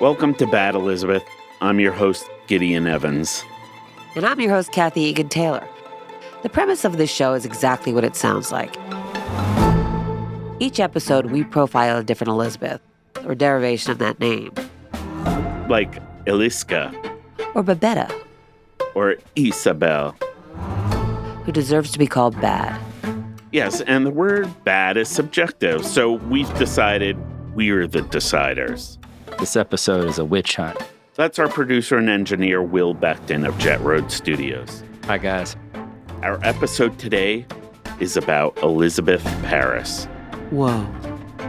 Welcome to Bad Elizabeth. I'm your host, Gideon Evans. And I'm your host, Kathy Egan-Taylor. The premise of this show is exactly what it sounds like. Each episode, we profile a different Elizabeth, or derivation of that name. Like Eliska. Or Babetta. Or Isabel. Who deserves to be called bad. Yes, and the word bad is subjective, so we've decided we're the deciders. This episode is a witch hunt. That's our producer and engineer, Will Beckton of Jet Road Studios. Hi, guys. Our episode today is about Elizabeth Parris. Whoa.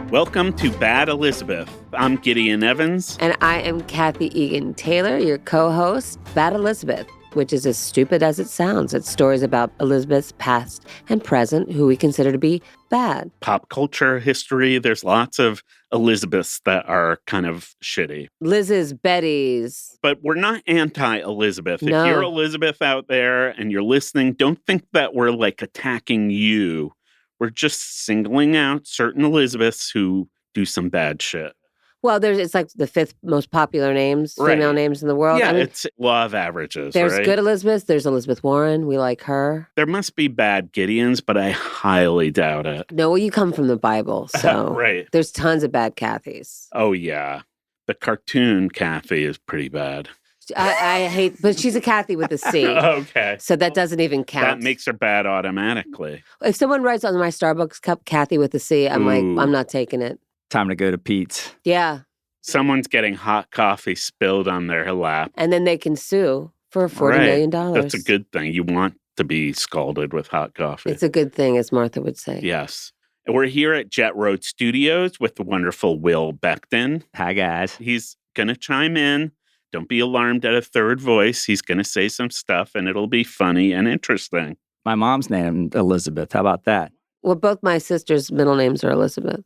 Welcome to Bad Elizabeth. I'm Gideon Evans. And I am Kathy Egan-Taylor, your co-host, Bad Elizabeth, which is as stupid as it sounds. It's stories about Elizabeth's past and present, who we consider to be bad. Pop culture, history, there's lots of Elizabeths that are kind of shitty. Liz's, Betty's. But we're not anti-Elizabeth. No. If you're Elizabeth out there and you're listening, don't think that we're like attacking you. We're just singling out certain Elizabeths who do some bad shit. Well, it's like the fifth most popular names, female names in the world. Yeah, I mean, it's law of averages, there's right? good Elizabeth. There's Elizabeth Warren. We like her. There must be bad Gideons, but I highly doubt it. No, well, you come from the Bible, so Right. There's tons of bad Kathys. Oh, yeah. The cartoon Kathy is pretty bad. I hate, but she's a Kathy with a C. Okay. So that doesn't even count. That makes her bad automatically. If someone writes on my Starbucks cup, Kathy with a C, I'm like, Ooh. I'm not taking it. Time to go to Pete's. Yeah. Someone's getting hot coffee spilled on their lap. And then they can sue for $40 million. That's a good thing. You want to be scalded with hot coffee. It's a good thing, as Martha would say. Yes. And we're here at Jet Road Studios with the wonderful Will Beckton. Hi, guys. He's going to chime in. Don't be alarmed at a third voice. He's going to say some stuff, and it'll be funny and interesting. My mom's named Elizabeth. How about that? Well, both my sisters' middle names are Elizabeth.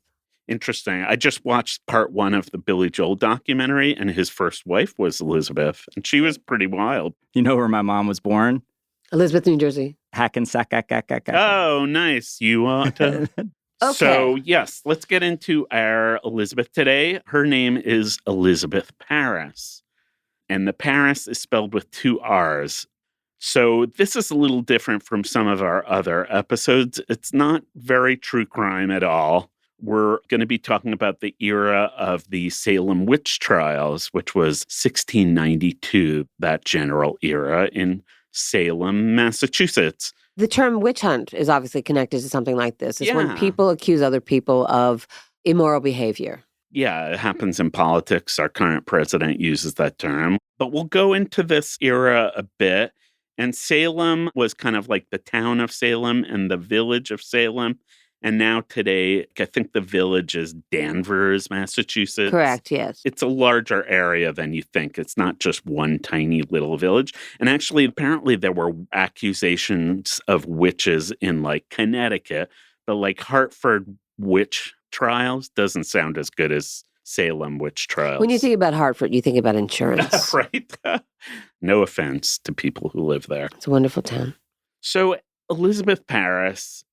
Interesting. I just watched part 1 of the Billy Joel documentary, and his first wife was Elizabeth, and she was pretty wild. You know where my mom was born? Elizabeth, New Jersey. Hackensack. Oh, nice. You ought to. Okay. So, yes, let's get into our Elizabeth today. Her name is Elizabeth Parris, and the Parris is spelled with 2 R's. So this is a little different from some of our other episodes. It's not very true crime at all. We're going to be talking about the era of the Salem Witch Trials, which was 1692, that general era in Salem, Massachusetts. The term witch hunt is obviously connected to something like this. It's when Yeah. people accuse other people of immoral behavior. Yeah, it happens in politics. Our current president uses that term. But we'll go into this era a bit. And Salem was kind of like the town of Salem and the village of Salem. And now today, I think the village is Danvers, Massachusetts. Correct, yes. It's a larger area than you think. It's not just one tiny little village. And actually, apparently, there were accusations of witches in like Connecticut, but like Hartford Witch Trials doesn't sound as good as Salem Witch Trials. When you think about Hartford, you think about insurance. Right? No offense to people who live there. It's a wonderful town. So Elizabeth Parris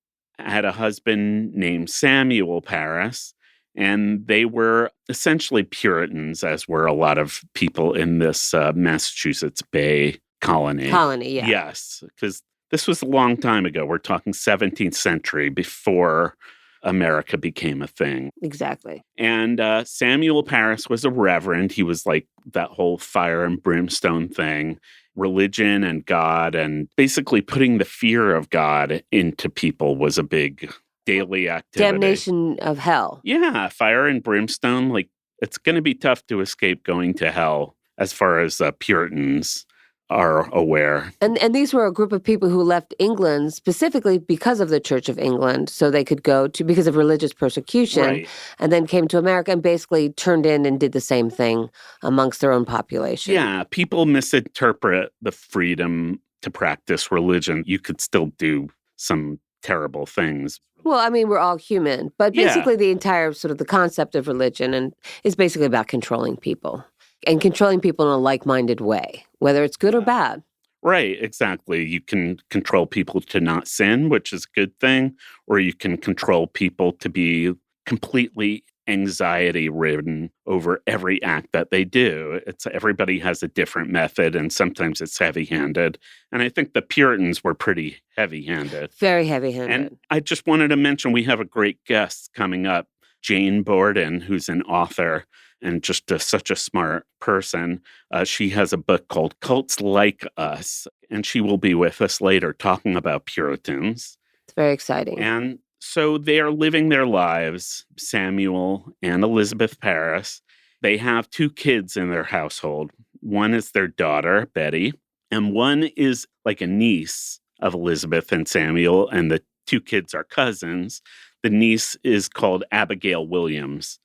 had a husband named Samuel Parris, and they were essentially Puritans, as were a lot of people in this Massachusetts Bay colony. Colony, yeah. Yes, because this was a long time ago. We're talking 17th century, before America became a thing. Exactly. And Samuel Parris was a reverend. He was like that whole fire and brimstone thing, religion and God, and basically putting the fear of God into people was a big daily activity. Damnation of hell. Yeah, fire and brimstone. Like, it's going to be tough to escape going to hell as far as Puritans are aware. And these were a group of people who left England specifically because of the Church of England, so they could go to, because of religious persecution, Right. and then came to America and basically turned in and did the same thing amongst their own population. Yeah, people misinterpret the freedom to practice religion. You could still do some terrible things. Well, I mean, we're all human, but Yeah. basically the entire sort of the concept of religion and is basically about controlling people and controlling people in a like-minded way, whether it's good or bad. Right, exactly. You can control people to not sin, which is a good thing, or you can control people to be completely anxiety ridden over every act that they do. Everybody has a different method, and sometimes it's heavy-handed. And I think the Puritans were pretty heavy-handed. Very heavy-handed. And I just wanted to mention we have a great guest coming up, Jane Borden, who's an author and just such a smart person. She has a book called Cults Like Us, and she will be with us later talking about Puritans. It's very exciting. And so they are living their lives, Samuel and Elizabeth Parris. They have 2 kids in their household. One is their daughter, Betty, and one is like a niece of Elizabeth and Samuel, and the 2 kids are cousins. The niece is called Abagail Williams.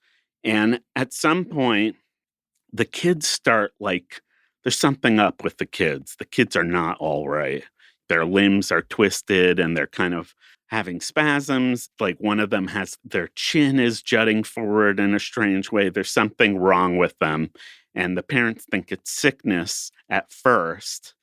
And at some point, the kids start there's something up with the kids. The kids are not all right. Their limbs are twisted and they're kind of having spasms. Like one of them their chin is jutting forward in a strange way. There's something wrong with them. And the parents think it's sickness at first.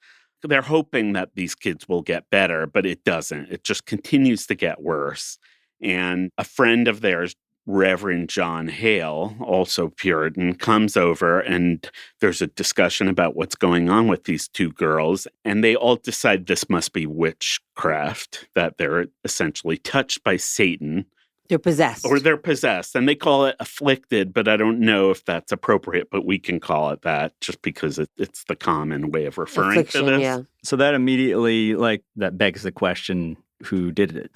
They're hoping that these kids will get better, but it doesn't. It just continues to get worse. And a friend of theirs, Reverend John Hale, also Puritan, comes over and there's a discussion about what's going on with these 2 girls. And they all decide this must be witchcraft, that they're essentially touched by Satan. They're possessed. Or they're possessed. And they call it afflicted, but I don't know if that's appropriate, but we can call it that just because it's the common way of referring Affliction, to this. yeah. So that immediately, that begs the question, who did it?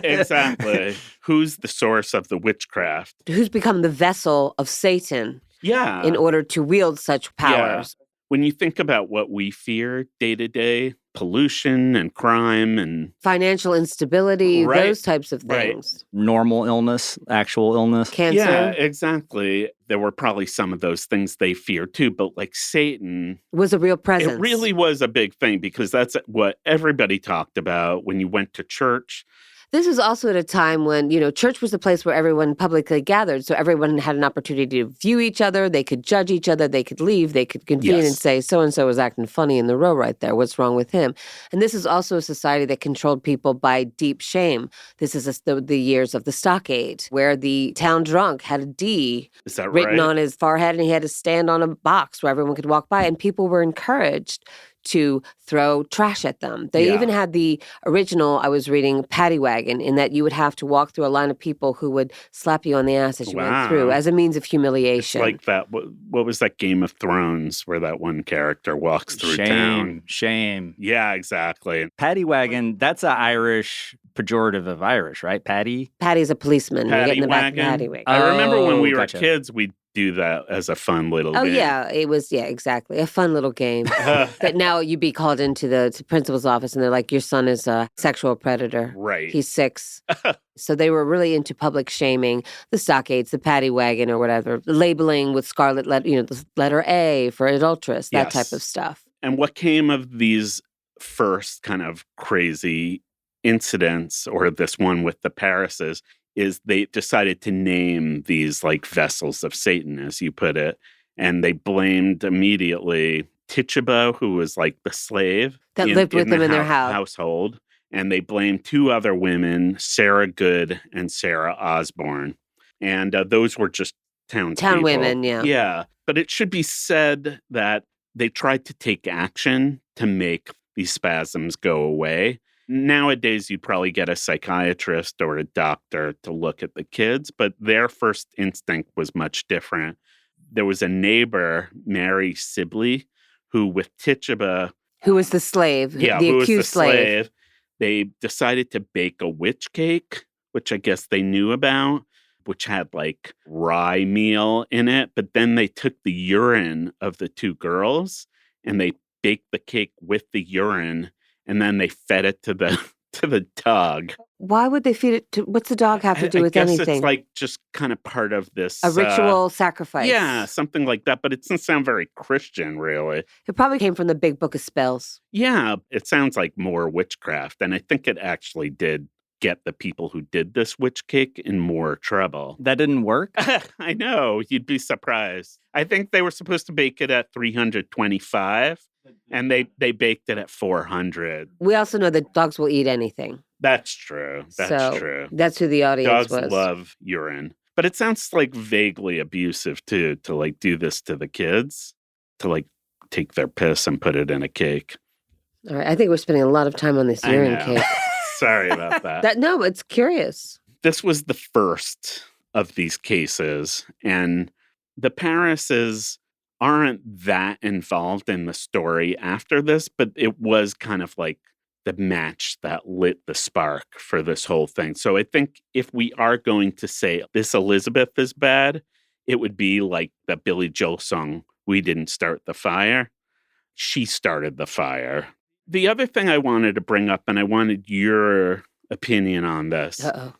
Exactly. Who's the source of the witchcraft? Who's become the vessel of Satan Yeah. in order to wield such powers? Yeah. When you think about what we fear day to day, pollution and crime and Financial instability, Right. those types of Right. things. Normal illness, actual illness. Cancer. yeah, exactly. There were probably some of those things they feared too, but like Satan, Was a real presence. it really was a big thing because that's what everybody talked about when you went to church. This was also at a time when, church was the place where everyone publicly gathered. So everyone had an opportunity to view each other. They could judge each other. They could leave. They could convene Yes. and say, so-and-so was acting funny in the row right there. What's wrong with him? And this is also a society that controlled people by deep shame. This is the years of the stockade, where the town drunk had a D Is that written right? on his forehead, and he had to stand on a box where everyone could walk by, and people were encouraged to throw trash at them. They Yeah. even had the original, I was reading, paddy wagon, in that you would have to walk through a line of people who would slap you on the ass as you went through Wow. as a means of It's humiliation. like that. What was that Game of Thrones where that one character walks through town? Shame. Yeah, exactly. Paddy wagon, that's an Irish pejorative of Irish, right? Paddy? Paddy's a policeman. You get Paddy in the back of the wagon. paddy wagon. I remember when we were gotcha. kids, we'd do that as a fun little Oh, game. yeah. It was, exactly. A fun little game. That now you'd be called into the principal's office and they're like, your son is a sexual predator. Right. He's 6. So they were really into public shaming, the stockades, the paddy wagon or whatever, labeling with scarlet letter, the letter A for adulteress, that type Yes. of stuff. And what came of these first kind of crazy incidents, or this one with the Parrises, is they decided to name these like vessels of Satan, as you put it. And they blamed immediately Tituba, who was like the slave That lived with them in their household. And they blamed 2 other women, Sarah Good and Sarah Osborne. And those were just Town townspeople. women, yeah. Yeah. But it should be said that they tried to take action to make these spasms go away. Nowadays, you'd probably get a psychiatrist or a doctor to look at the kids, but their first instinct was much different. There was a neighbor, Mary Sibley, who with Tituba, Who was the slave, who the was the accused slave. they decided to bake a witch cake, which I guess they knew about, which had like rye meal in it. But then they took the urine of the 2 girls and they baked the cake with the urine, and then they fed it to the dog. Why would they feed it to, what's the dog have to do with I guess anything? it's like just kind of part of this. A ritual sacrifice. Yeah, something like that. But it doesn't sound very Christian, really. It probably came from the big book of spells. Yeah, it sounds like more witchcraft. And I think it actually did get the people who did this witch cake in more trouble. That didn't work? I know, you'd be surprised. I think they were supposed to bake it at 325, and they baked it at 400. We also know that dogs will eat anything. That's true. That's So true. that's who the audience Dogs was. love urine. But it sounds like vaguely abusive too, to like do this to the kids, to like take their piss and put it in a cake. All right. I think we're spending a lot of time on this I urine know. cake. Sorry about that. No, it's curious. This was the first of these cases, and the Parrises aren't that involved in the story after this, but it was kind of like the match that lit the spark for this whole thing. So I think if we are going to say this Elizabeth is bad, it would be like the Billy Joel song, "We Didn't Start the Fire." She started the fire. The other thing I wanted to bring up, and I wanted your opinion on this. Uh-oh.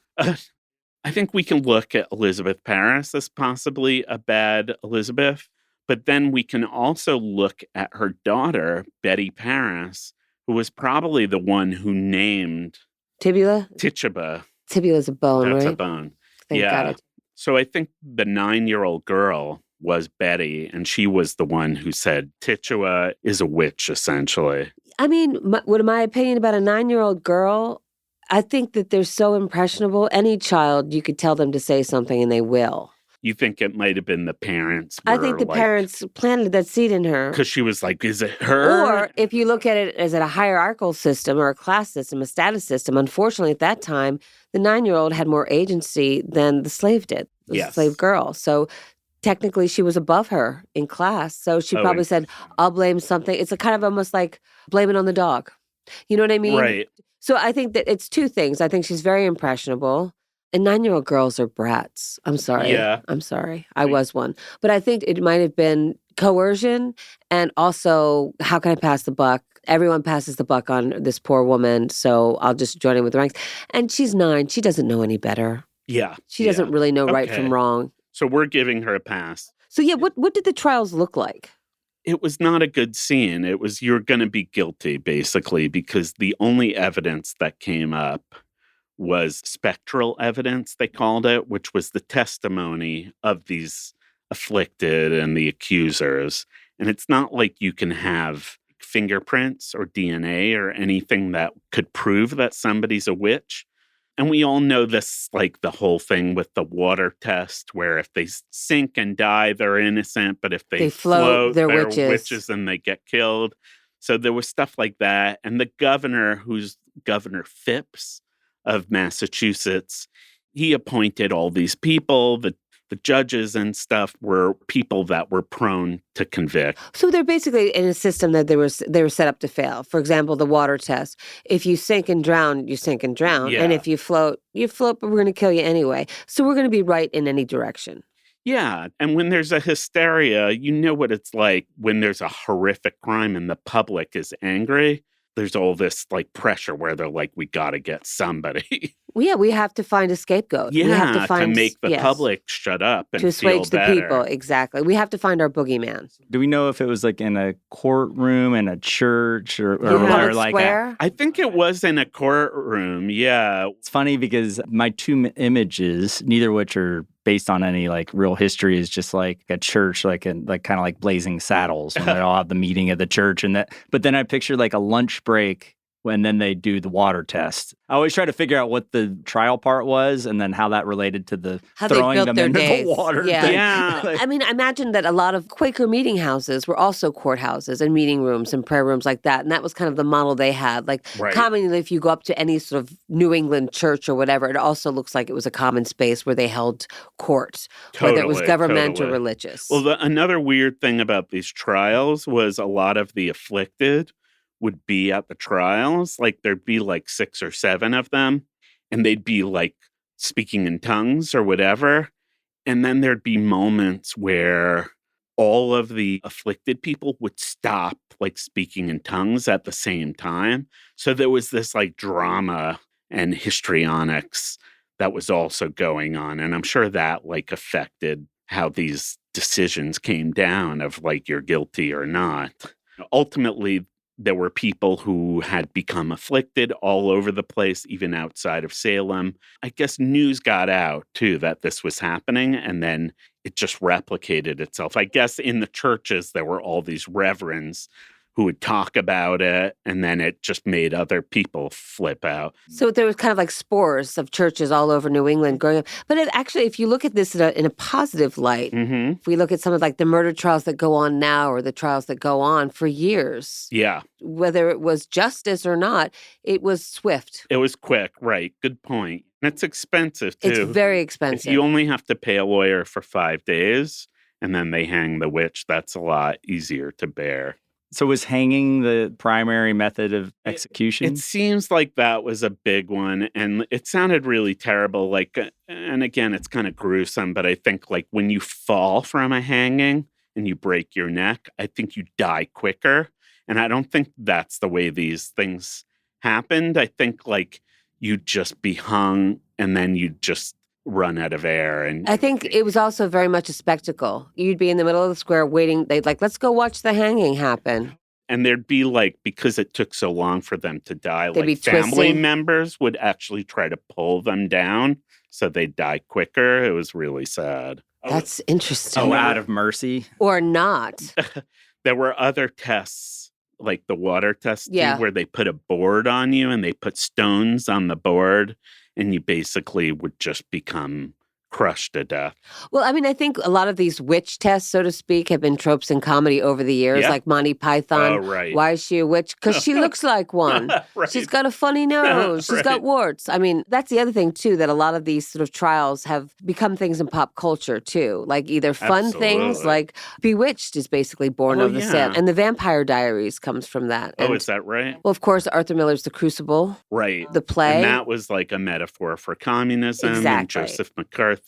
I think we can look at Elizabeth Parris as possibly a bad Elizabeth, but then we can also look at her daughter, Betty Parris, who was probably the one who named Tibula? Tituba. Tibula's a bone, That's right? a bone. Thank God. So I think the 9-year-old girl was Betty, and she was the one who said Tituba is a witch, essentially. I mean, what my opinion about a 9-year-old girl, I think that they're so impressionable. Any child, you could tell them to say something and they will. You think it might have been the parents? I think the parents planted that seed in her. Because she was like, is it her? Or if you look at it as a hierarchical system or a class system, a status system, unfortunately at that time, the 9-year-old had more agency than the slave did, the slave girl. So technically she was above her in class. So she probably said, I'll blame something. It's a kind of almost like blame it on the dog. You know what I mean? Right. So I think that it's two things. I think she's very impressionable. And 9-year-old girls are brats. I'm sorry. Yeah. I'm sorry. I was one. But I think it might have been coercion and also, how can I pass the buck? Everyone passes the buck on this poor woman, so I'll just join in with the ranks. And she's 9. She doesn't know any better. Yeah. She doesn't really know right from wrong. So we're giving her a pass. So yeah, what did the trials look like? It was not a good scene. It was, you're going to be guilty, basically, because the only evidence that came up was spectral evidence, they called it, which was the testimony of these afflicted and the accusers. And it's not like you can have fingerprints or DNA or anything that could prove that somebody's a witch. And we all know this, like the whole thing with the water test, where if they sink and die, they're innocent, but if they float, they're witches and they get killed. So there was stuff like that. And the governor, who's Governor Phipps of Massachusetts, he appointed all these people. The judges and stuff were people that were prone to convict. So they're basically in a system that they were set up to fail. For example, the water test. If you sink and drown, you sink and drown. Yeah. And if you float, but we're going to kill you anyway. So we're going to be right in any direction. Yeah. And when there's a hysteria, you know what it's like when there's a horrific crime and the public is angry. There's all this like pressure where they're like, we got to get somebody. Well, yeah, we have to find a scapegoat. Yeah, we have to make the public shut up and to assuage feel the people. Exactly. We have to find our boogeyman. Do we know if it was like in a courtroom, in a church, or like square? I think it was in a courtroom. Yeah. It's funny because my two images, neither of which are based on any like real history, is just like a church, like kind of like Blazing Saddles when they all have the meeting at the church, and that. But then I picture like a lunch break when then they do the water test. I always try to figure out what the trial part was and then how that related to the throwing them into the water. Yeah. I mean, I imagine that a lot of Quaker meeting houses were also courthouses and meeting rooms and prayer rooms like that. And that was kind of the model they had. Like commonly, if you go up to any sort of New England church or whatever, it also looks like it was a common space where they held court, whether it was government or religious. Well, another weird thing about these trials was a lot of the afflicted would be at the trials. Like there'd be like 6 or 7 of them, and they'd be like speaking in tongues or whatever. And then there'd be moments where all of the afflicted people would stop like speaking in tongues at the same time. So there was this like drama and histrionics that was also going on. And I'm sure that like affected how these decisions came down of like you're guilty or not. Ultimately, there were people who had become afflicted all over the place, even outside of Salem. I guess news got out, too, that this was happening, and then it just replicated itself. I guess in the churches, there were all these reverends who would talk about it, and then it just made other people flip out. So there was kind of like spores of churches all over New England growing up. But actually, if you look at this in a positive light, if we look at some of like the murder trials that go on now or the trials that go on for years, Yeah. whether it was justice or not, it was swift. It was quick, right. Good point. And it's expensive, too. It's very If expensive. you only have to pay a lawyer for 5 days and then they hang the witch, that's a lot easier to bear. So was hanging the primary method of execution? It seems like that was a big one, and it sounded really terrible. Like, and again, it's kind of gruesome, but I think like when you fall from a hanging and you break your neck, I think you die quicker. And I don't think that's the way these things happened. I think like you'd just be hung and then you'd just run out of air. And I think it was also very much a spectacle. You'd be in the middle of the square waiting. They'd like, let's go watch the hanging happen. And there'd be like, because it took so long for them to die, They'd be like family twisting. members would actually try to pull them down so they'd die quicker. It was really sad. That's interesting. Oh, out of mercy? Or not. There were other tests, like the water test, Yeah. too, where they put a board on you and they put stones on the board and you basically would just become crushed to death. Well, I mean, I think a lot of these witch tests, so to speak, have been tropes in comedy over the years, Yeah. like Monty Python. Oh, right. Why is she a witch? Because she looks like one. Right. She's got a funny nose. She's got Right. warts. I mean, that's the other thing, too, that a lot of these sort of trials have become things in pop culture, too. Like either fun things, Absolutely. like Bewitched is basically born Oh, of the Salem. yeah. And the Vampire Diaries comes from that. Oh, And, is that right? well, of course, Arthur Miller's The Crucible, Right. the play. And that was like a metaphor for communism and Exactly. Joseph McCarthy.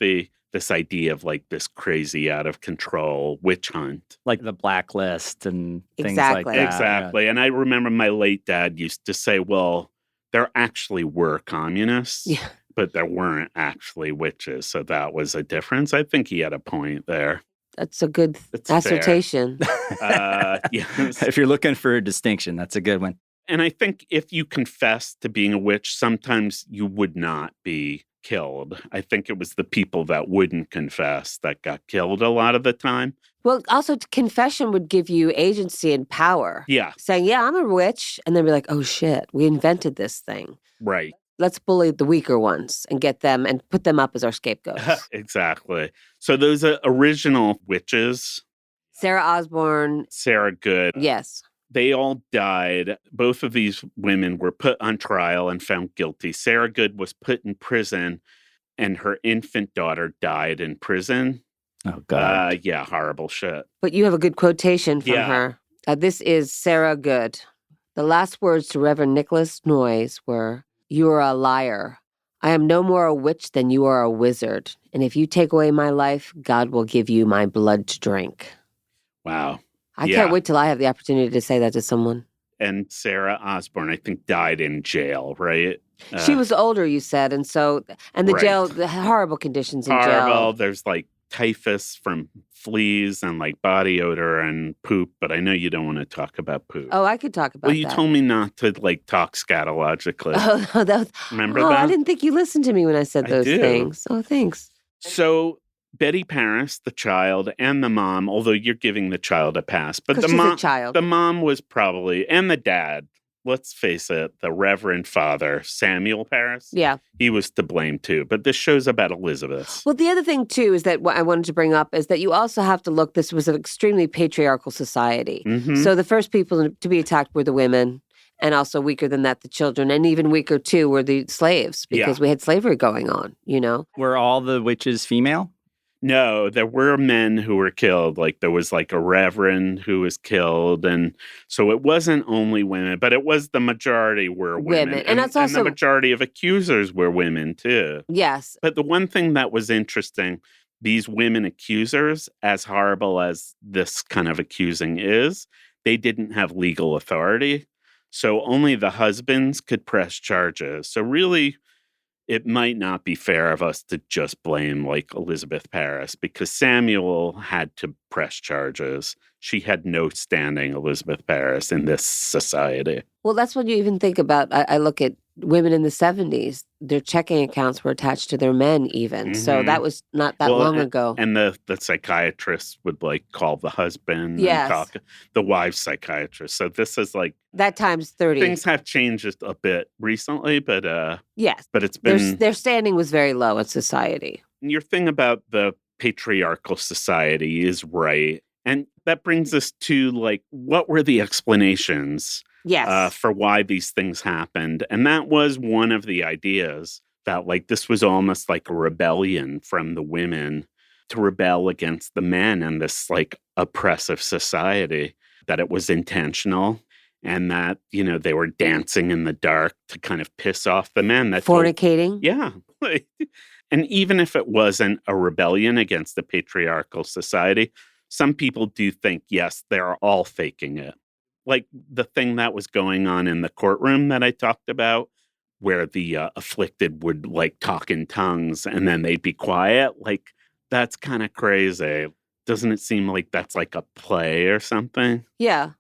This idea of like this crazy out of control witch hunt. Like the blacklist and things Exactly. like that. Exactly. And I remember my late dad used to say, well, there actually were communists, Yeah. but there weren't actually witches. So that was a difference. I think he had a point there. That's a good It's fair. assertion. Yes. If you're looking for a distinction, that's a good one. And I think if you confess to being a witch, sometimes you would not be killed. I think it was the people that wouldn't confess that got killed a lot of the time. Well, also, confession would give you agency and power. Yeah, Saying, yeah, I'm a witch. And then be like, oh, shit, we invented this thing. right. Let's bully the weaker ones and get them and put them up as our scapegoats. Exactly. So those original witches, Sarah Osborne, Sarah Good, yes. they all died. Both of these women were put on trial and found guilty. Sarah Good was put in prison, and her infant daughter died in prison. Oh, God. Yeah, horrible shit. But you have a good quotation from Yeah. her. This is Sarah Good. The last words to Reverend Nicholas Noyes were, "You are a liar. I am no more a witch than you are a wizard. And if you take away my life, God will give you my blood to drink." Wow. I Yeah. can't wait till I have the opportunity to say that to someone. And Sarah Osborne, I think, died in jail, right? She was older, you said, and the Right. jail, the horrible conditions in horrible. jail. There's like typhus from fleas and like body odor and poop, but I know you don't want to talk about poop. Oh, I could talk about well, you that. told me not to like talk scatologically. Oh, no, that was, Remember oh, that? I didn't think you listened to me when I said I those do. things. Oh, thanks. So Betty Parris, the child, and the mom, although you're giving the child a pass, but 'Cause the she's a mom, child. the mom was probably, and the dad. Let's face it, the Reverend Father Samuel Parris. Yeah. He was to blame too. But this show's about Elizabeth. Well, the other thing, too, is that what I wanted to bring up is that you also have to look, this was an extremely patriarchal society. Mhm. So the first people to be attacked were the women, and also weaker than that, the children, and even weaker, too, were the slaves, because Yeah. we had slavery going on, you know? Were all the witches female? No, there were men who were killed. Like there was like a reverend who was killed. And so it wasn't only women, but it was the majority were women. And that's also- the majority of accusers were women too. Yes. But the one thing that was interesting, these women accusers, as horrible as this kind of accusing is, they didn't have legal authority. So only the husbands could press charges. So really, it might not be fair of us to just blame like Elizabeth Parris because Samuel had to press charges. She had no standing, Elizabeth Parris, in this society. Well, that's what you even think about. I look at women in the 70s, their checking accounts were attached to their men even. So that was not that long ago. And the psychiatrist would like call the husband Yes. and talk, the wife's psychiatrist. So this is like that times 30. Things have changed a bit recently, but yes, but it's been their standing was very low in society. Your thing about the patriarchal society is right. And that brings us to like, what were the explanations Yes. for why these things happened? And that was one of the ideas that like this was almost like a rebellion from the women to rebel against the men in this like oppressive society, that it was intentional and that, you know, they were dancing in the dark to kind of piss off the men. That Fornicating? Yeah. And even if it wasn't a rebellion against the patriarchal society, some people do think, yes, they're all faking it. Like the thing that was going on in the courtroom that I talked about, where the afflicted would like talk in tongues and then they'd be quiet. Like, that's kind of crazy. Doesn't it seem like that's like a play or something? Yeah.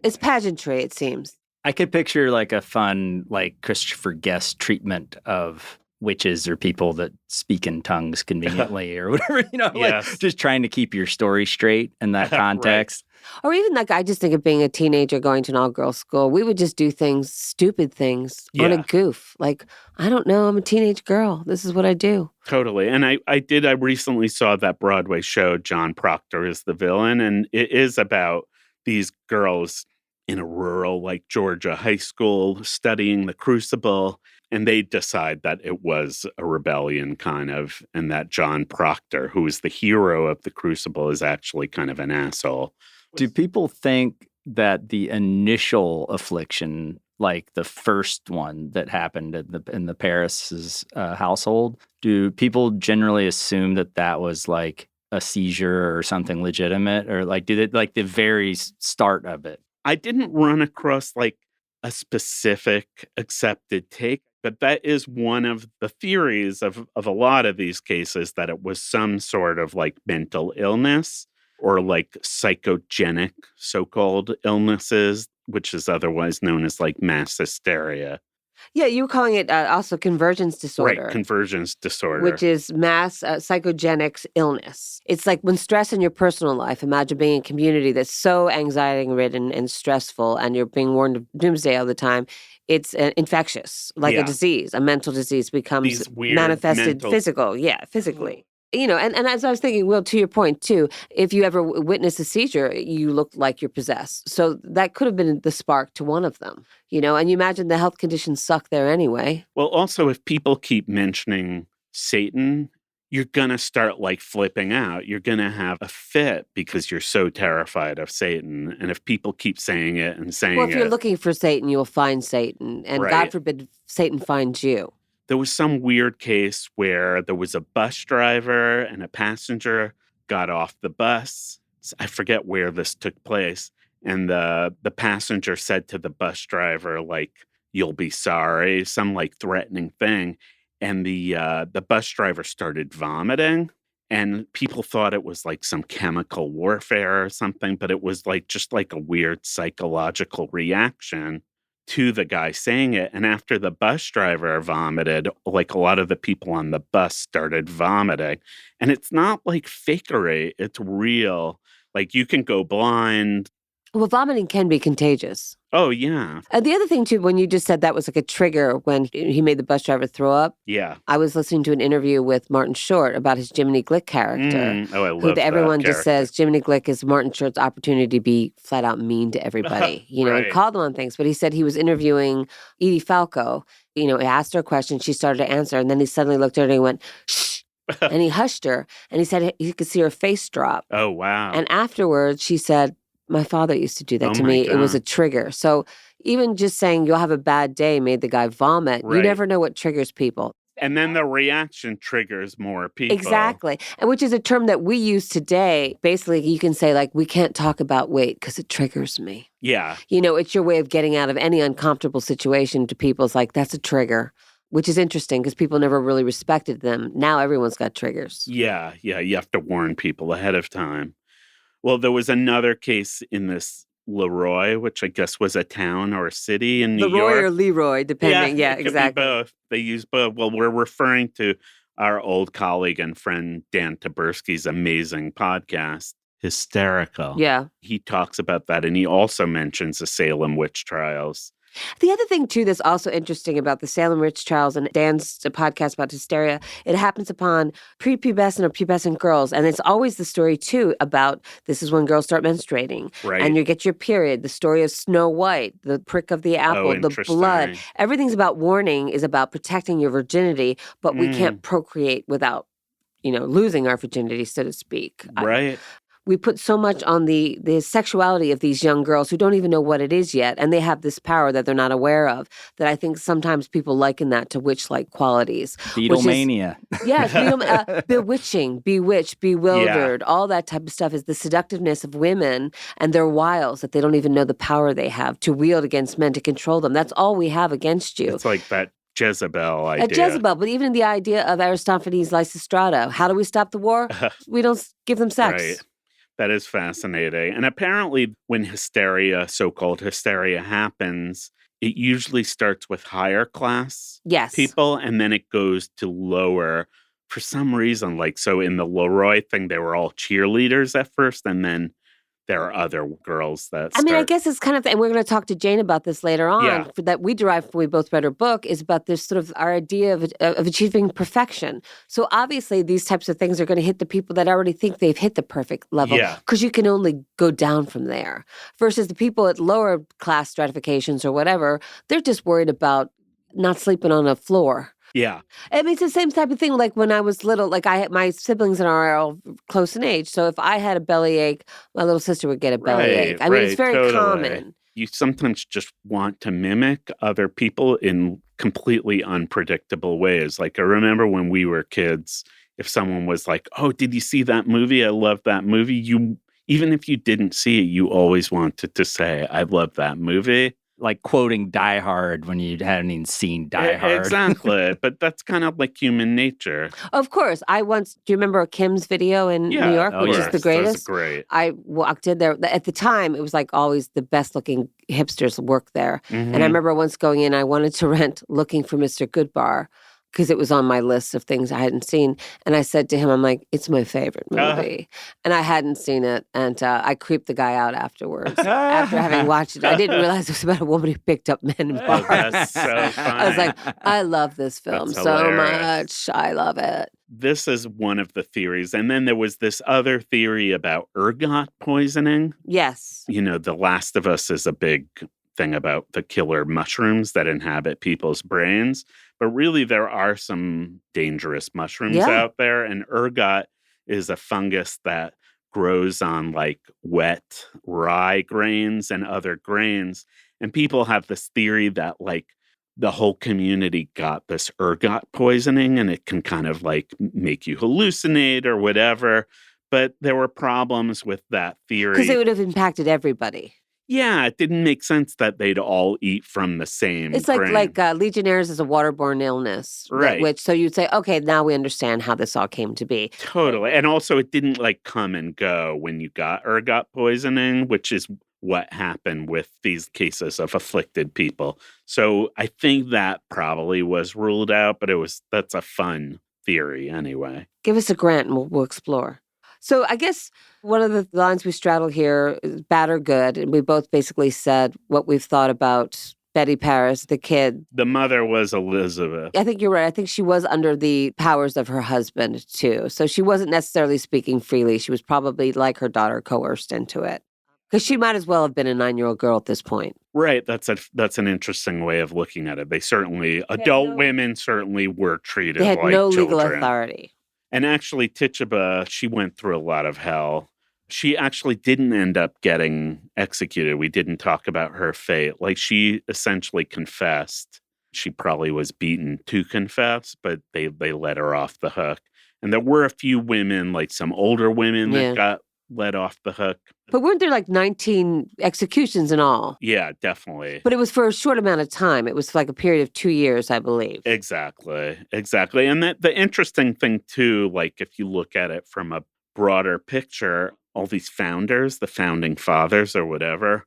It's pageantry, it seems. I could picture like a fun, like Christopher Guest treatment of witches or people that speak in tongues conveniently or whatever, you know, Yes. like just trying to keep your story straight in that context. Or even like, I just think of being a teenager going to an all-girls school. We would just do things, stupid things on a goof. Like, I don't know, I'm a teenage girl. This is what I do. Totally. And I recently saw that Broadway show, John Proctor is the villain. And it is about these girls in a rural, like Georgia high school studying the crucible. And they decide that it was a rebellion kind of, and that John Proctor, who is the hero of the crucible, is actually kind of an asshole. Do people think that the initial affliction, like the first one that happened in the Parris' household, do people generally assume that that was like a seizure or something legitimate? Or like, did it like the very start of it? I didn't run across like a specific accepted take, but that is one of the theories of a lot of these cases, that it was some sort of like mental illness or like psychogenic so-called illnesses, which is otherwise known as like mass hysteria. Yeah, you were calling it also convergence disorder. Right, convergence disorder. Which is mass psychogenic illness. It's like when stress in your personal life, imagine being in a community that's so anxiety-ridden and stressful, and you're being warned of doomsday all the time. It's infectious, like a disease, a mental disease becomes manifested physically. You know, and as I was thinking, Will, to your point, too, if you ever witness a seizure, you look like you're possessed. So that could have been the spark to one of them, you know, and you imagine the health conditions suck there anyway. Well, also, if people keep mentioning Satan, you're going to start like flipping out. You're going to have a fit because you're so terrified of Satan. And if people keep saying it and saying it. Well, if you're looking for Satan, you'll find Satan. And God forbid Satan finds you. There was some weird case where there was a bus driver and a passenger got off the bus. I forget where this took place. And the passenger said to the bus driver, like, "You'll be sorry," some like threatening thing. And the bus driver started vomiting. And people thought it was like some chemical warfare or something, but it was like just like a weird psychological reaction to the guy saying it. And after the bus driver vomited, like a lot of the people on the bus started vomiting. And it's not like fakery, it's real. Like you can go blind. Well, vomiting can be contagious. Oh, yeah. The other thing, too, when you just said that was like a trigger when he made the bus driver throw up. Yeah. I was listening to an interview with Martin Short about his Jiminy Glick character. Oh, I love that everyone character. just says Jiminy Glick is Martin Short's opportunity to be flat out mean to everybody, you know, and call them on things. But he said he was interviewing Edie Falco. You know, he asked her a question, she started to answer, and then he suddenly looked at her and he went, "Shh." And he hushed her, and he said he could see her face drop. Oh, wow. And afterwards, she said, "My father used to do that to me. God. It was a trigger." So even just saying you'll have a bad day made the guy vomit. You never know what triggers people. And then the reaction triggers more people. Exactly. And which is a term that we use today. Basically, you can say, like, we can't talk about weight because it triggers me. Yeah. You know, it's your way of getting out of any uncomfortable situation to people. It's like, that's a trigger, which is interesting because people never really respected them. Now everyone's got triggers. Yeah. You have to warn people ahead of time. Well, there was another case in this Leroy, which I guess was a town or a city in New Leroy York. or Leroy, depending. Yeah, it could exactly. be both. They use both. Well, we're referring to our old colleague and friend Dan Taberski's amazing podcast, Hysterical. Yeah. He talks about that, and he also mentions the Salem Witch Trials. The other thing, too, that's also interesting about the Salem Witch Trials and Dan's podcast about hysteria, it happens upon prepubescent or pubescent girls. And it's always the story, too, about this is when girls start menstruating. Right. And you get your period. The story of Snow White, the prick of the apple, the blood. Everything's about warning, is about protecting your virginity, but we can't procreate without, losing our virginity, so to speak. Right. We put so much on the sexuality of these young girls who don't even know what it is yet, and they have this power that they're not aware of, that I think sometimes people liken that to witch-like qualities. Beatlemania. Yes, bewitching, bewitched, bewildered, all that type of stuff is the seductiveness of women and their wiles that they don't even know the power they have to wield against men to control them. That's all we have against you. It's like that Jezebel idea. A Jezebel, but even the idea of Aristophanes' Lysistrata. How do we stop the war? We don't give them sex. Right. That is fascinating. And apparently when hysteria, so-called hysteria, happens, it usually starts with higher class people, and then it goes to lower for some reason. Like, so in the Leroy thing, they were all cheerleaders at first, and then there are other girls that start. I guess it's kind of, and we're going to talk to Jane about this later on, that we derive from, we both read her book, is about this sort of our idea of achieving perfection. So obviously these types of things are going to hit the people that already think they've hit the perfect level, because you can only go down from there. Versus the people at lower class stratifications or whatever, they're just worried about not sleeping on a floor. Yeah. I mean, it's the same type of thing. Like when I was little, like my siblings and I are all close in age. So if I had a bellyache, my little sister would get a bellyache. I mean, it's very common. You sometimes just want to mimic other people in completely unpredictable ways. Like I remember when we were kids, if someone was like, "Oh, did you see that movie? I love that movie." Even if you didn't see it, you always wanted to say, "I love that movie." Like quoting Die Hard when you hadn't even seen Die Hard. Exactly. But that's kind of like human nature. Of course. Do you remember Kim's video in New York, which is the greatest? That's great. I walked in there. At the time, it was like always the best looking hipsters work there. And I remember once going in, I wanted to rent Looking for Mr. Goodbar, because it was on my list of things I hadn't seen. And I said to him, I'm like, it's my favorite movie. And I hadn't seen it. And I creeped the guy out afterwards. After having watched it, I didn't realize it was about a woman who picked up men in bars. That's so funny. I was like, I love this film so much. I love it. This is one of the theories. And then there was this other theory about ergot poisoning. Yes. The Last of Us is a big thing about the killer mushrooms that inhabit people's brains. But really, there are some dangerous mushrooms out there. And ergot is a fungus that grows on like wet rye grains and other grains. And people have this theory that like the whole community got this ergot poisoning, and it can kind of like make you hallucinate or whatever. But there were problems with that theory. Because it would have impacted everybody. Yeah, it didn't make sense that they'd all eat from the same It's grain. like Legionnaires is a waterborne illness. Right. So you'd say, okay, now we understand how this all came to be. Totally. And also it didn't like come and go when you got ergot poisoning, which is what happened with these cases of afflicted people. So I think that probably was ruled out, but that's a fun theory anyway. Give us a grant and we'll explore. So I guess one of the lines we straddle here is bad or good. And we both basically said what we've thought about Betty Parris, the kid. The mother was Elizabeth. I think you're right. I think she was under the powers of her husband, too. So she wasn't necessarily speaking freely. She was probably, like her daughter, coerced into it. Because she might as well have been a 9-year-old girl at this point. Right. That's an interesting way of looking at it. Adult women certainly were treated like children. They had no legal authority. And actually, Tituba, she went through a lot of hell. She actually didn't end up getting executed. We didn't talk about her fate. Like, she essentially confessed. She probably was beaten to confess, but they let her off the hook. And there were a few women, like some older women that got let off the hook. But weren't there like 19 executions in all? Yeah, definitely. But it was for a short amount of time. It was like a period of 2 years, I believe. Exactly. And the interesting thing, too, like if you look at it from a broader picture, all these founders, the founding fathers or whatever,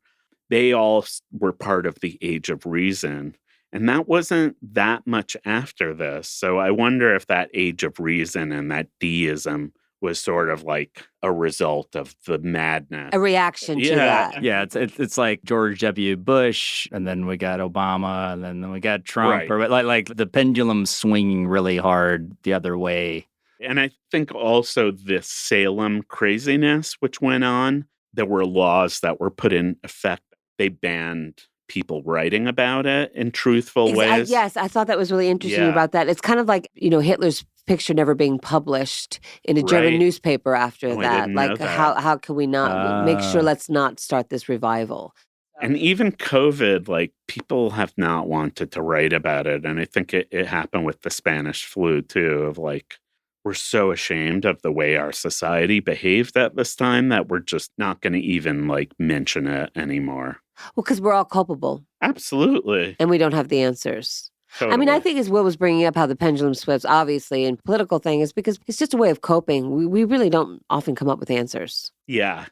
they all were part of the Age of Reason. And that wasn't that much after this. So I wonder if that Age of Reason and that deism was sort of like a result of the madness. A reaction to that. Yeah, it's like George W. Bush, and then we got Obama, and then we got Trump. Right. Or like the pendulum swinging really hard the other way. And I think also this Salem craziness, which went on, there were laws that were put in effect. They banned people writing about it in truthful ways. Yes, I thought that was really interesting about that. It's kind of like, Hitler's picture never being published in a German newspaper after I that. didn't Like, know that. how can we not make sure let's not start this revival? And even COVID, like people have not wanted to write about it. And I think it happened with the Spanish flu too, of like, we're so ashamed of the way our society behaved at this time that we're just not going to even like mention it anymore. Well, because we're all culpable Absolutely. and we don't have the answers. Totally. I mean, I think as Will was bringing up how the pendulum swings, obviously, and political thing is because it's just a way of coping. We really don't often come up with answers. Yeah.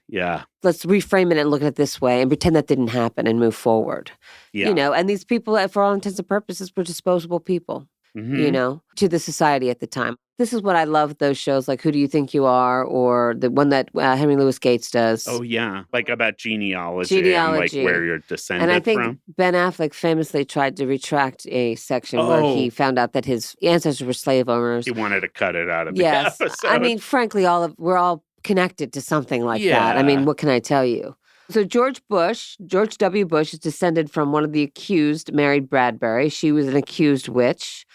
Let's reframe it and look at it this way and pretend that didn't happen and move forward. Yeah. And these people, for all intents and purposes, were disposable people, to the society at the time. This is what I love, those shows like Who Do You Think You Are, or the one that Henry Louis Gates does. Oh, yeah. Like about genealogy. And like where you're descended and I think from. Ben Affleck famously tried to retract a section where he found out that his ancestors were slave owners. He wanted to cut it out of the Yes. episode. I mean, frankly, we're all connected to something like that. I mean, what can I tell you? So George W. Bush is descended from one of the accused, Mary Bradbury. She was an accused witch.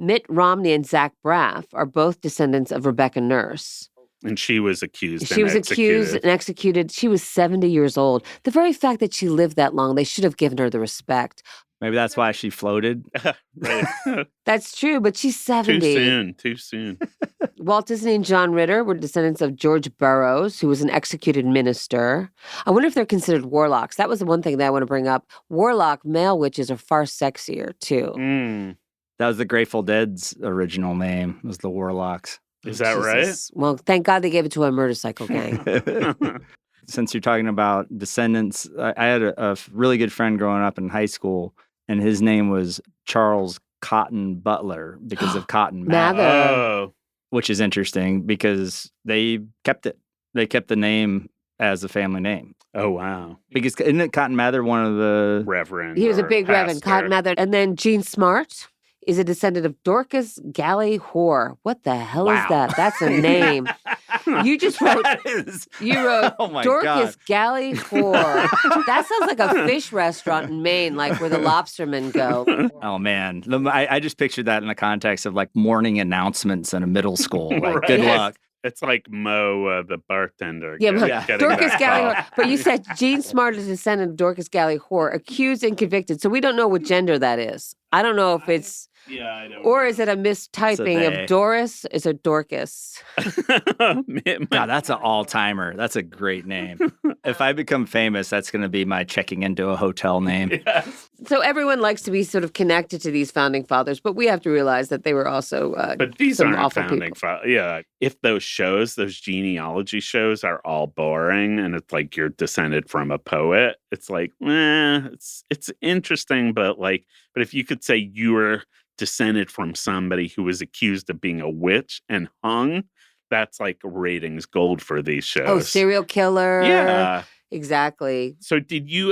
Mitt Romney and Zach Braff are both descendants of Rebecca Nurse. And she was accused accused and executed. She was 70 years old. The very fact that she lived that long, they should have given her the respect. Maybe that's why she floated. Right. That's true, but she's 70. Too soon. Walt Disney and John Ritter were descendants of George Burroughs, who was an executed minister. I wonder if they're considered warlocks. That was the one thing that I want to bring up. Warlock male witches are far sexier, too. That was the Grateful Dead's original name, was the Warlocks. Is that right? Well, thank God they gave it to a motorcycle gang. Since you're talking about descendants, I had a really good friend growing up in high school, and his name was Charles Cotton Butler because of Cotton Mather. Oh. Which is interesting because they kept it. They kept the name as a family name. Oh, wow. Because isn't it Cotton Mather one of the... Reverend. He was a big pastor. reverend, Cotton Mather. And then Jean Smart is a descendant of Dorcas Galley Whore. What the hell is that? That's a name. You just wrote, Oh my Dorcas God. Galley Whore. That sounds like a fish restaurant in Maine, like where the lobstermen go. Oh, man. I just pictured that in the context of like morning announcements in a middle school. Like, Right. good Yes. luck. It's like Mo, the bartender. Yeah, getting Dorcas that Galley call. Whore. But you said Jean Smart is a descendant of Dorcas Galley Whore, accused and convicted. So we don't know what gender that is. I don't know if it's... Yeah, I don't Or is it a mistyping they. of Doris? Is it Dorcas? God, that's an all-timer. That's a great name. If I become famous, that's going to be my checking into a hotel name. Yes. So everyone likes to be sort of connected to these founding fathers, but we have to realize that they were also But these some aren't awful founding people. fathers. Yeah. If those genealogy shows are all boring and it's like you're descended from a poet, it's like, it's interesting, but if you could say you were descended from somebody who was accused of being a witch and hung, that's like ratings gold for these shows. Oh, serial killer. Yeah. Exactly. So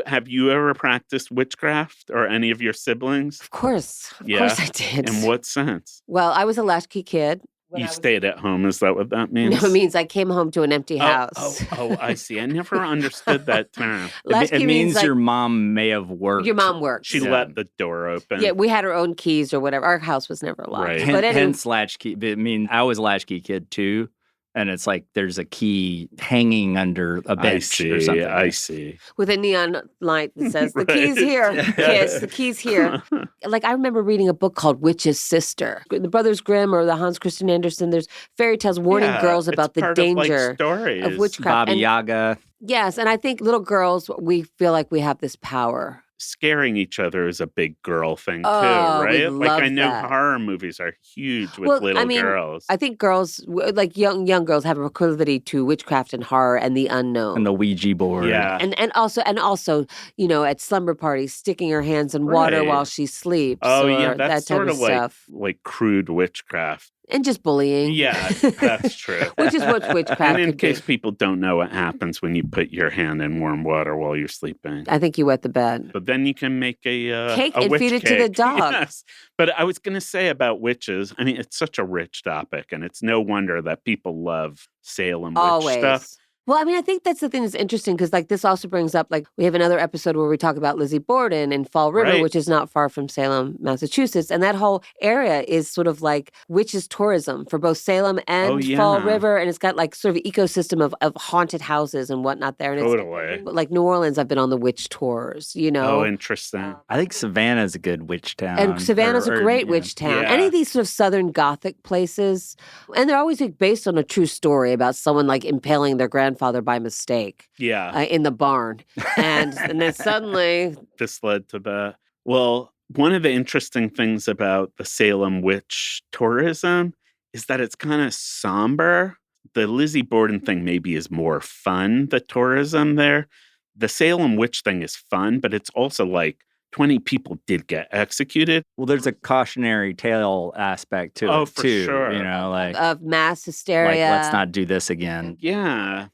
have you ever practiced witchcraft or any of your siblings? Of course. Of Yeah. course I did. In what sense? Well, I was a latchkey kid. You stayed at home, is that what that means? No, it means I came home to an empty house. Oh, I see. I never understood that term. Latchkey It means like your mom may have worked. your mom worked. She let the door open. Yeah, we had our own keys or whatever. Our house was never locked. Right. But anyway, Hence latchkey. But I mean, I was a latchkey kid too. And it's like there's a key hanging under a bench or something. I see. with a neon light that says, the Right. key's here, Yeah. kids, the key's here. Like, I remember reading a book called Witch's Sister. The Brothers Grimm or the Hans Christian Andersen, there's fairy tales warning Yeah, girls it's about the part danger of, stories. of witchcraft. Baba And- Yaga. Yes, and I think little girls, we feel like we have this power. scaring each other is a big girl thing too, Oh, we right? Like I love know that. horror movies are huge with Well, little I mean, girls. I think girls, like young girls, have a proclivity to witchcraft and horror and the unknown. And the Ouija board. Yeah. And also, at slumber parties, sticking her hands in water Right. while she sleeps. Oh or yeah, that that's type sort of stuff. like crude witchcraft. And just bullying. Yeah, that's true. Which is what witchcraft And in could case be. people don't know what happens when you put your hand in warm water while you're sleeping. I think you wet the bed. But then you can make a Cake a and witch feed it to the cake. dog. Yes. But I was going to say about witches, I mean, it's such a rich topic, and it's no wonder that people love Salem witch Always. stuff. Well, I mean, I think that's the thing that's interesting because, like, this also brings up, like, we have another episode where we talk about Lizzie Borden in Fall River, Right. which is not far from Salem, Massachusetts. And that whole area is sort of like witches tourism for both Salem and Oh, yeah. Fall River. And it's got, like, sort of ecosystem of haunted houses and whatnot there. And Totally. It's, like, New Orleans, I've been on the witch tours, Oh, interesting. I think Savannah's a good witch town. And Savannah's a great yeah. witch town. Yeah. Any of these sort of Southern Gothic places. And they're always like, based on a true story about someone like impaling their grandfather by mistake Yeah. in the barn. And then suddenly, This led to that. Well, one of the interesting things about the Salem witch tourism is that it's kind of somber. The Lizzie Borden thing maybe is more fun, the tourism there. The Salem witch thing is fun, but it's also like 20 people did get executed. Well, there's a cautionary tale aspect to Oh, it, for too. sure. You know, like of mass hysteria. let's not do this again. Yeah.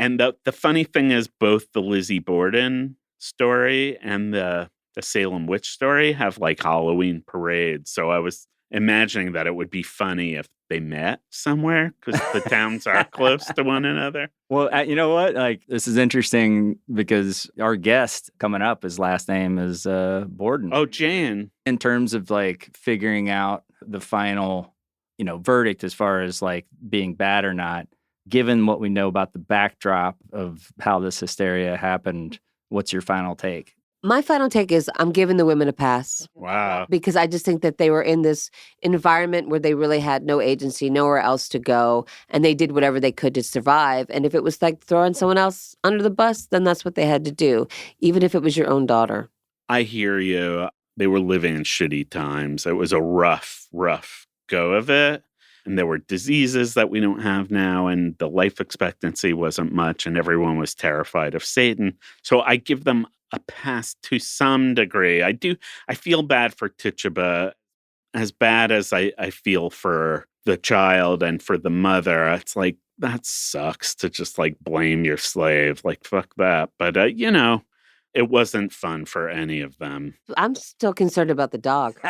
And the funny thing is both the Lizzie Borden story and the Salem witch story have like Halloween parades. So I was imagining that it would be funny if they met somewhere because the towns are close to one another. Well, you know what? Like, this is interesting because our guest coming up, his last name is Borden. Oh, Jane. In terms of like figuring out the final, verdict as far as like being bad or not, given what we know about the backdrop of how this hysteria happened, what's your final take? My final take is I'm giving the women a pass. Wow. Because I just think that they were in this environment where they really had no agency, nowhere else to go, and they did whatever they could to survive. And if it was like throwing someone else under the bus, then that's what they had to do, even if it was your own daughter. I hear you. They were living in shitty times. It was a rough go of it. And there were diseases that we don't have now, and the life expectancy wasn't much, and everyone was terrified of Satan. So I give them a pass to some degree. I feel bad for Tituba, as bad as I feel for the child and for the mother. It's like, that sucks to just like blame your slave. Like, fuck that. But, it wasn't fun for any of them. I'm still concerned about the dog.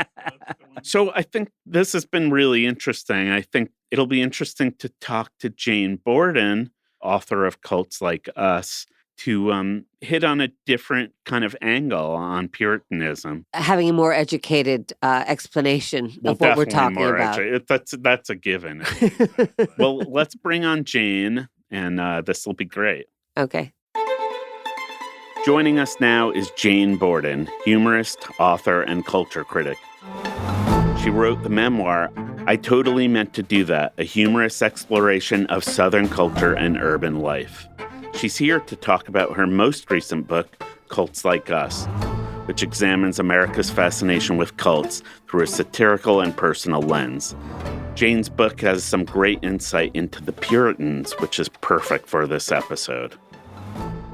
So I think this has been really interesting. I think it'll be interesting to talk to Jane Borden, author of Cults Like Us, to hit on a different kind of angle on Puritanism. Having a more educated explanation of what we're talking about. That's a given. Well, let's bring on Jane, and this will be great. Okay. Joining us now is Jane Borden, humorist, author, and culture critic. She wrote the memoir, I Totally Meant to Do That, a humorous exploration of Southern culture and urban life. She's here to talk about her most recent book, Cults Like Us, which examines America's fascination with cults through a satirical and personal lens. Jane's book has some great insight into the Puritans, which is perfect for this episode.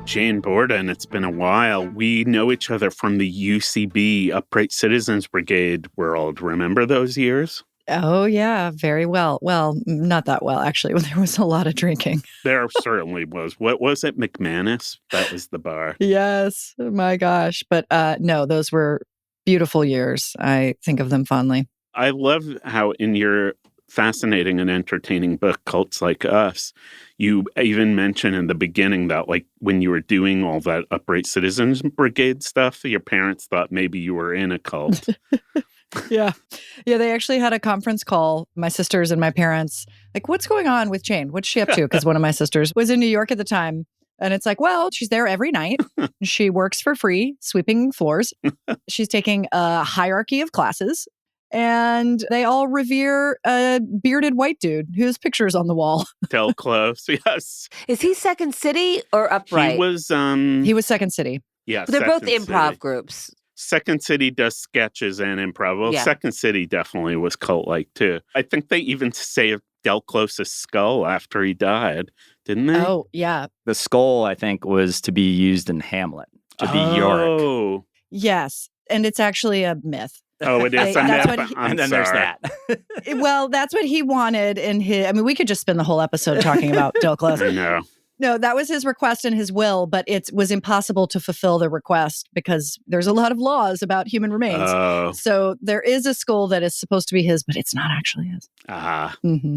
Jane Borden, it's been a while. We know each other from the UCB, Upright Citizens Brigade world. Remember those years? Oh, yeah, very well. Well, not that well, actually. There was a lot of drinking. There certainly was. What was it? McManus? That was the bar. Yes. My gosh. But no, those were beautiful years. I think of them fondly. I love how in your fascinating and entertaining book, Cults Like Us, you even mention in the beginning that like when you were doing all that Upright Citizens Brigade stuff, your parents thought maybe you were in a cult. Yeah. Yeah, they actually had a conference call, my sisters and my parents, like, what's going on with Jane? What's she up to? Because one of my sisters was in New York at the time. And it's like, well, she's there every night. She works for free, sweeping floors. She's taking a hierarchy of classes. And they all revere a bearded white dude whose picture's on the wall. Tell close, yes. Is he Second City or Upright? He was He was Second City. Yeah, But they're both Second improv City. groups. Second City does sketches and improv. Well, Yeah. Second City definitely was cult-like, too. I think they even saved Del Close's skull after he died, didn't they? Oh, yeah. The skull, I think, was to be used in Hamlet, to be Yorick. Oh. Yes. And it's actually a myth. Oh, it is a That's myth. what he- I'm And then there's sorry. that. Well, that's what he wanted in his. I mean, we could just spend the whole episode talking about Del Close. I know. No, that was his request and his will, but it was impossible to fulfill the request because there's a lot of laws about human remains. Oh, So there is a skull that is supposed to be his, but it's not actually his.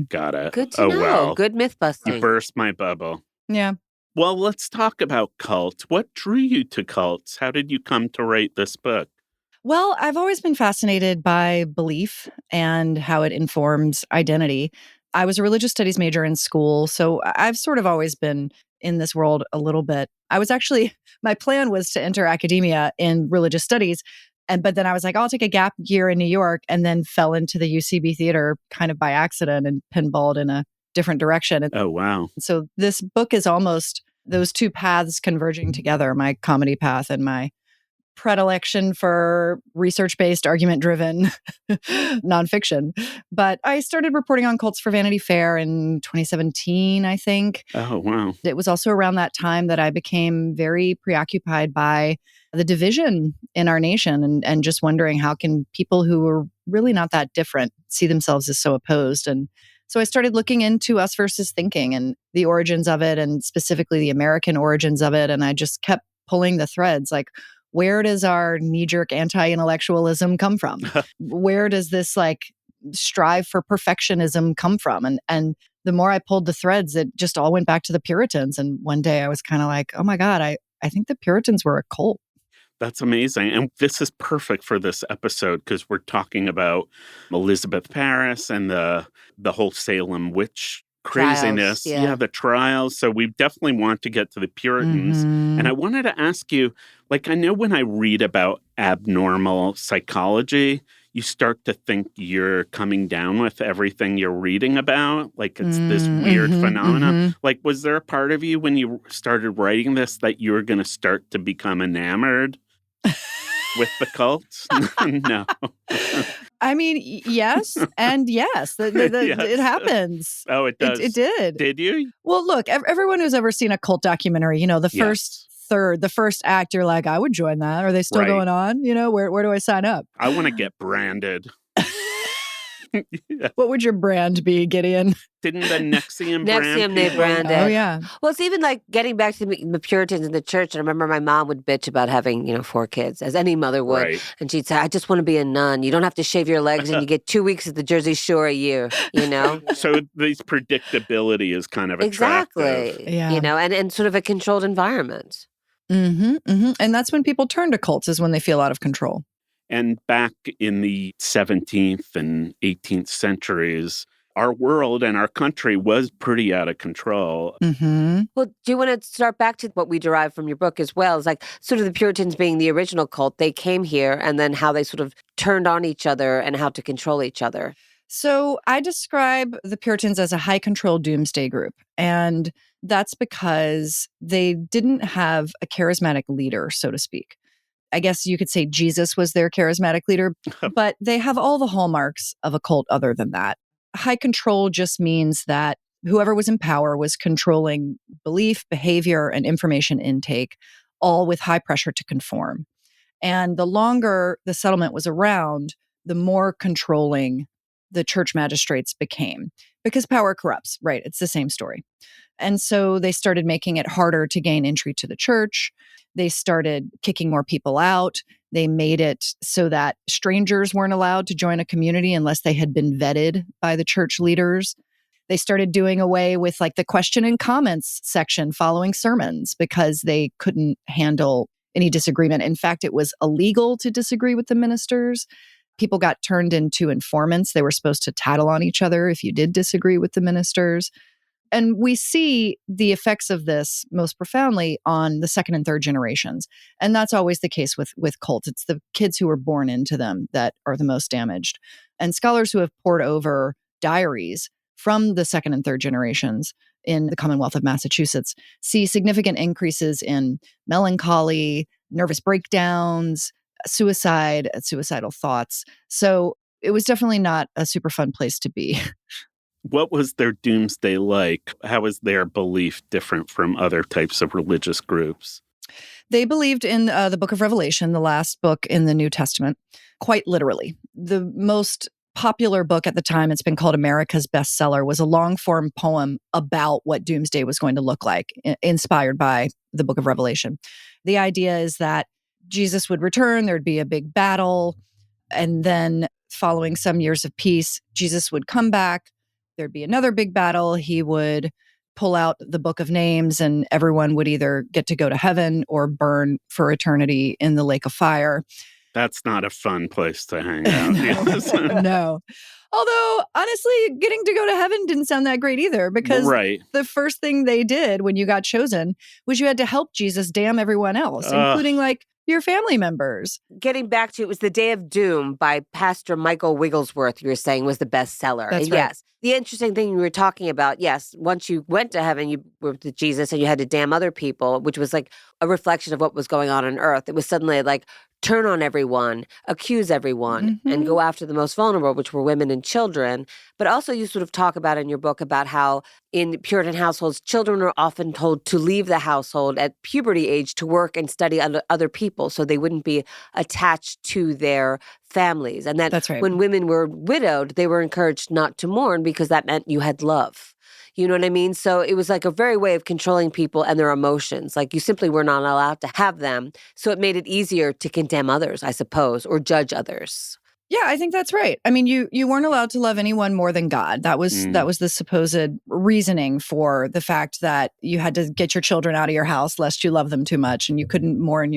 got it. Good to Oh, know. well. Good myth You busting. burst my bubble. Yeah. Well, let's talk about cults. What drew you to cults? How did you come to write this book? Well, I've always been fascinated by belief and how it informs identity. I was a religious studies major in school, so I've sort of always been in this world a little bit. My plan was to enter academia in religious studies. But then I was like, I'll take a gap year in New York, and then fell into the UCB theater kind of by accident and pinballed in a different direction. And Oh, wow. so this book is almost those two paths converging together, my comedy path and my predilection for research-based, argument-driven nonfiction. But I started reporting on cults for Vanity Fair in 2017, I think. Oh, wow. It was also around that time that I became very preoccupied by the division in our nation and just wondering how can people who are really not that different see themselves as so opposed. And so I started looking into us versus thinking and the origins of it, and specifically the American origins of it. And I just kept pulling the threads, like, where does our knee-jerk anti-intellectualism come from? Where does this strive for perfectionism come from? And the more I pulled the threads, it just all went back to the Puritans. And one day I was kind of like, oh my God, I think the Puritans were a cult. That's amazing. And this is perfect for this episode because we're talking about Elizabeth Parris and the whole Salem Witch craziness. Trials, yeah. The trials. So we definitely want to get to the Puritans. Mhm. And I wanted to ask you, I know when I read about abnormal psychology, you start to think you're coming down with everything you're reading about. It's this weird phenomenon. Was there a part of you when you started writing this that you were going to start to become enamored with the cults? No. I mean, yes and yes. Yes. It happens. Oh, it does. It did. Did you? Well, look, everyone who's ever seen a cult documentary, the Yes. first third, the first act, you're like, I would join that. Are they still Right. going on? Where do I sign up? I want to get branded. Yeah. What would your brand be, Gideon? Didn't the Nexium brand Nexium, they people? branded. Oh, yeah. Well, it's even like getting back to the Puritans in the church. I remember my mom would bitch about having, 4 kids, as any mother would. Right. And she'd say, I just want to be a nun. You don't have to shave your legs and you get 2 weeks at the Jersey Shore a year, So this predictability is kind of attractive. Exactly. Yeah. And sort of a controlled environment. And that's when people turn to cults, is when they feel out of control. And back in the 17th and 18th centuries, our world and our country was pretty out of control. Well, do you want to start back to what we derive from your book as well? It's like sort of the Puritans being the original cult. They came here, and then how they sort of turned on each other and how to control each other. So I describe the Puritans as a high control doomsday group. And that's because they didn't have a charismatic leader, so to speak. I guess you could say Jesus was their charismatic leader, but they have all the hallmarks of a cult other than that. High control just means that whoever was in power was controlling belief, behavior, and information intake, all with high pressure to conform. And the longer the settlement was around, the more controlling the church magistrates became, because power corrupts, right? It's the same story. And so they started making it harder to gain entry to the church. They started kicking more people out. They made it so that strangers weren't allowed to join a community unless they had been vetted by the church leaders. They started doing away with the question and comments section following sermons because they couldn't handle any disagreement. In fact, it was illegal to disagree with the ministers. People got turned into informants. They were supposed to tattle on each other if you did disagree with the ministers. And we see the effects of this most profoundly on the second and third generations. And that's always the case with cults. It's the kids who were born into them that are the most damaged. And scholars who have pored over diaries from the second and third generations in the Commonwealth of Massachusetts see significant increases in melancholy, nervous breakdowns, suicide, suicidal thoughts. So it was definitely not a super fun place to be. What was their doomsday like? How was their belief different from other types of religious groups? They believed in the book of Revelation, the last book in the New Testament, quite literally. The most popular book at the time, it's been called America's bestseller, was a long-form poem about what doomsday was going to look like, inspired by the book of Revelation. The idea is that Jesus would return, there'd be a big battle, and then following some years of peace, Jesus would come back, there'd be another big battle, he would pull out the book of names, and everyone would either get to go to heaven or burn for eternity in the lake of fire. That's not a fun place to hang out. No. Although, honestly, getting to go to heaven didn't sound that great either, because the first thing they did when you got chosen was you had to help Jesus damn everyone else, including like your family members. Getting back to it was The Day of Doom by Pastor Michael Wigglesworth, you were saying was the bestseller. That's right. Yes. The interesting thing you were talking about, yes, once you went to heaven, you were with Jesus and you had to damn other people, which was like a reflection of what was going on earth. It was suddenly like, turn on everyone, accuse everyone, and go after the most vulnerable, which were women and children. But also you sort of talk about in your book about how in Puritan households, children are often told to leave the household at puberty age to work and study under other people so they wouldn't be attached to their families. And that That's right. when women were widowed, they were encouraged not to mourn because that meant you had love. You know what I mean? So it was like a very way of controlling people and their emotions. Like you simply were not allowed to have them. So it made it easier to condemn others, I suppose, or judge others. Yeah, I think that's right. I mean, you weren't allowed to love anyone more than God. That was the supposed reasoning for the fact that you had to get your children out of your house lest you love them too much, and you couldn't mourn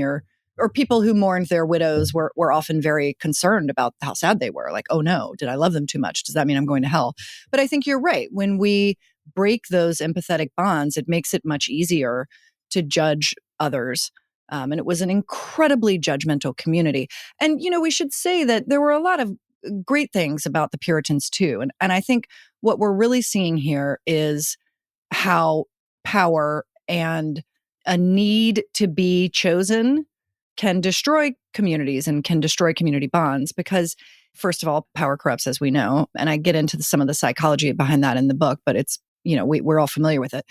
or people who mourned their widows were often very concerned about how sad they were. Like, oh no, did I love them too much? Does that mean I'm going to hell? But I think you're right. When we break those empathetic bonds, it makes it much easier to judge others. And it was an incredibly judgmental community. And, you know, we should say that there were a lot of great things about the Puritans too. And I think what we're really seeing here is how power and a need to be chosen can destroy communities and can destroy community bonds because, first of all, power corrupts, as we know. And I get into some of the psychology behind that in the book, but it's, you know, we're all familiar with it.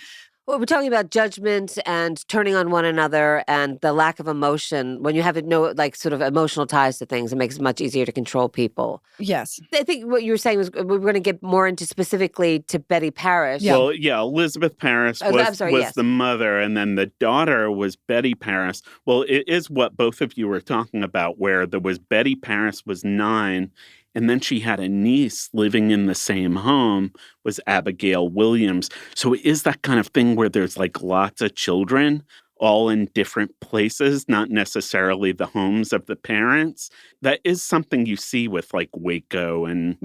Well, we're talking about judgment and turning on one another and the lack of emotion. When you have no, like, sort of emotional ties to things, it makes it much easier to control people. Yes. I think what you were saying was we were going to get more into specifically to Betty Parris. Yeah. Well, yeah, Elizabeth Parris was the mother, and then the daughter was Betty Parris. Well, it is what both of you were talking about, where there was Betty Parris was 9, and then she had a niece living in the same home, was Abagail Williams. So it is that kind of thing where there's like lots of children all in different places, not necessarily the homes of the parents. That is something you see with like Waco and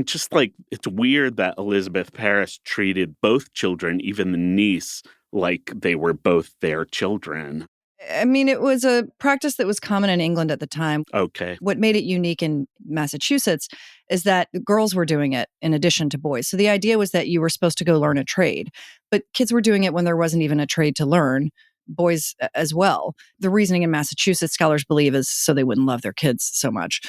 just like it's weird that Elizabeth Parris treated both children, even the niece, like they were both their children. I mean, it was a practice that was common in England at the time. Okay. What made it unique in Massachusetts is that girls were doing it in addition to boys. So the idea was that you were supposed to go learn a trade, but kids were doing it when there wasn't even a trade to learn, boys as well. The reasoning in Massachusetts, scholars believe, is so they wouldn't love their kids so much.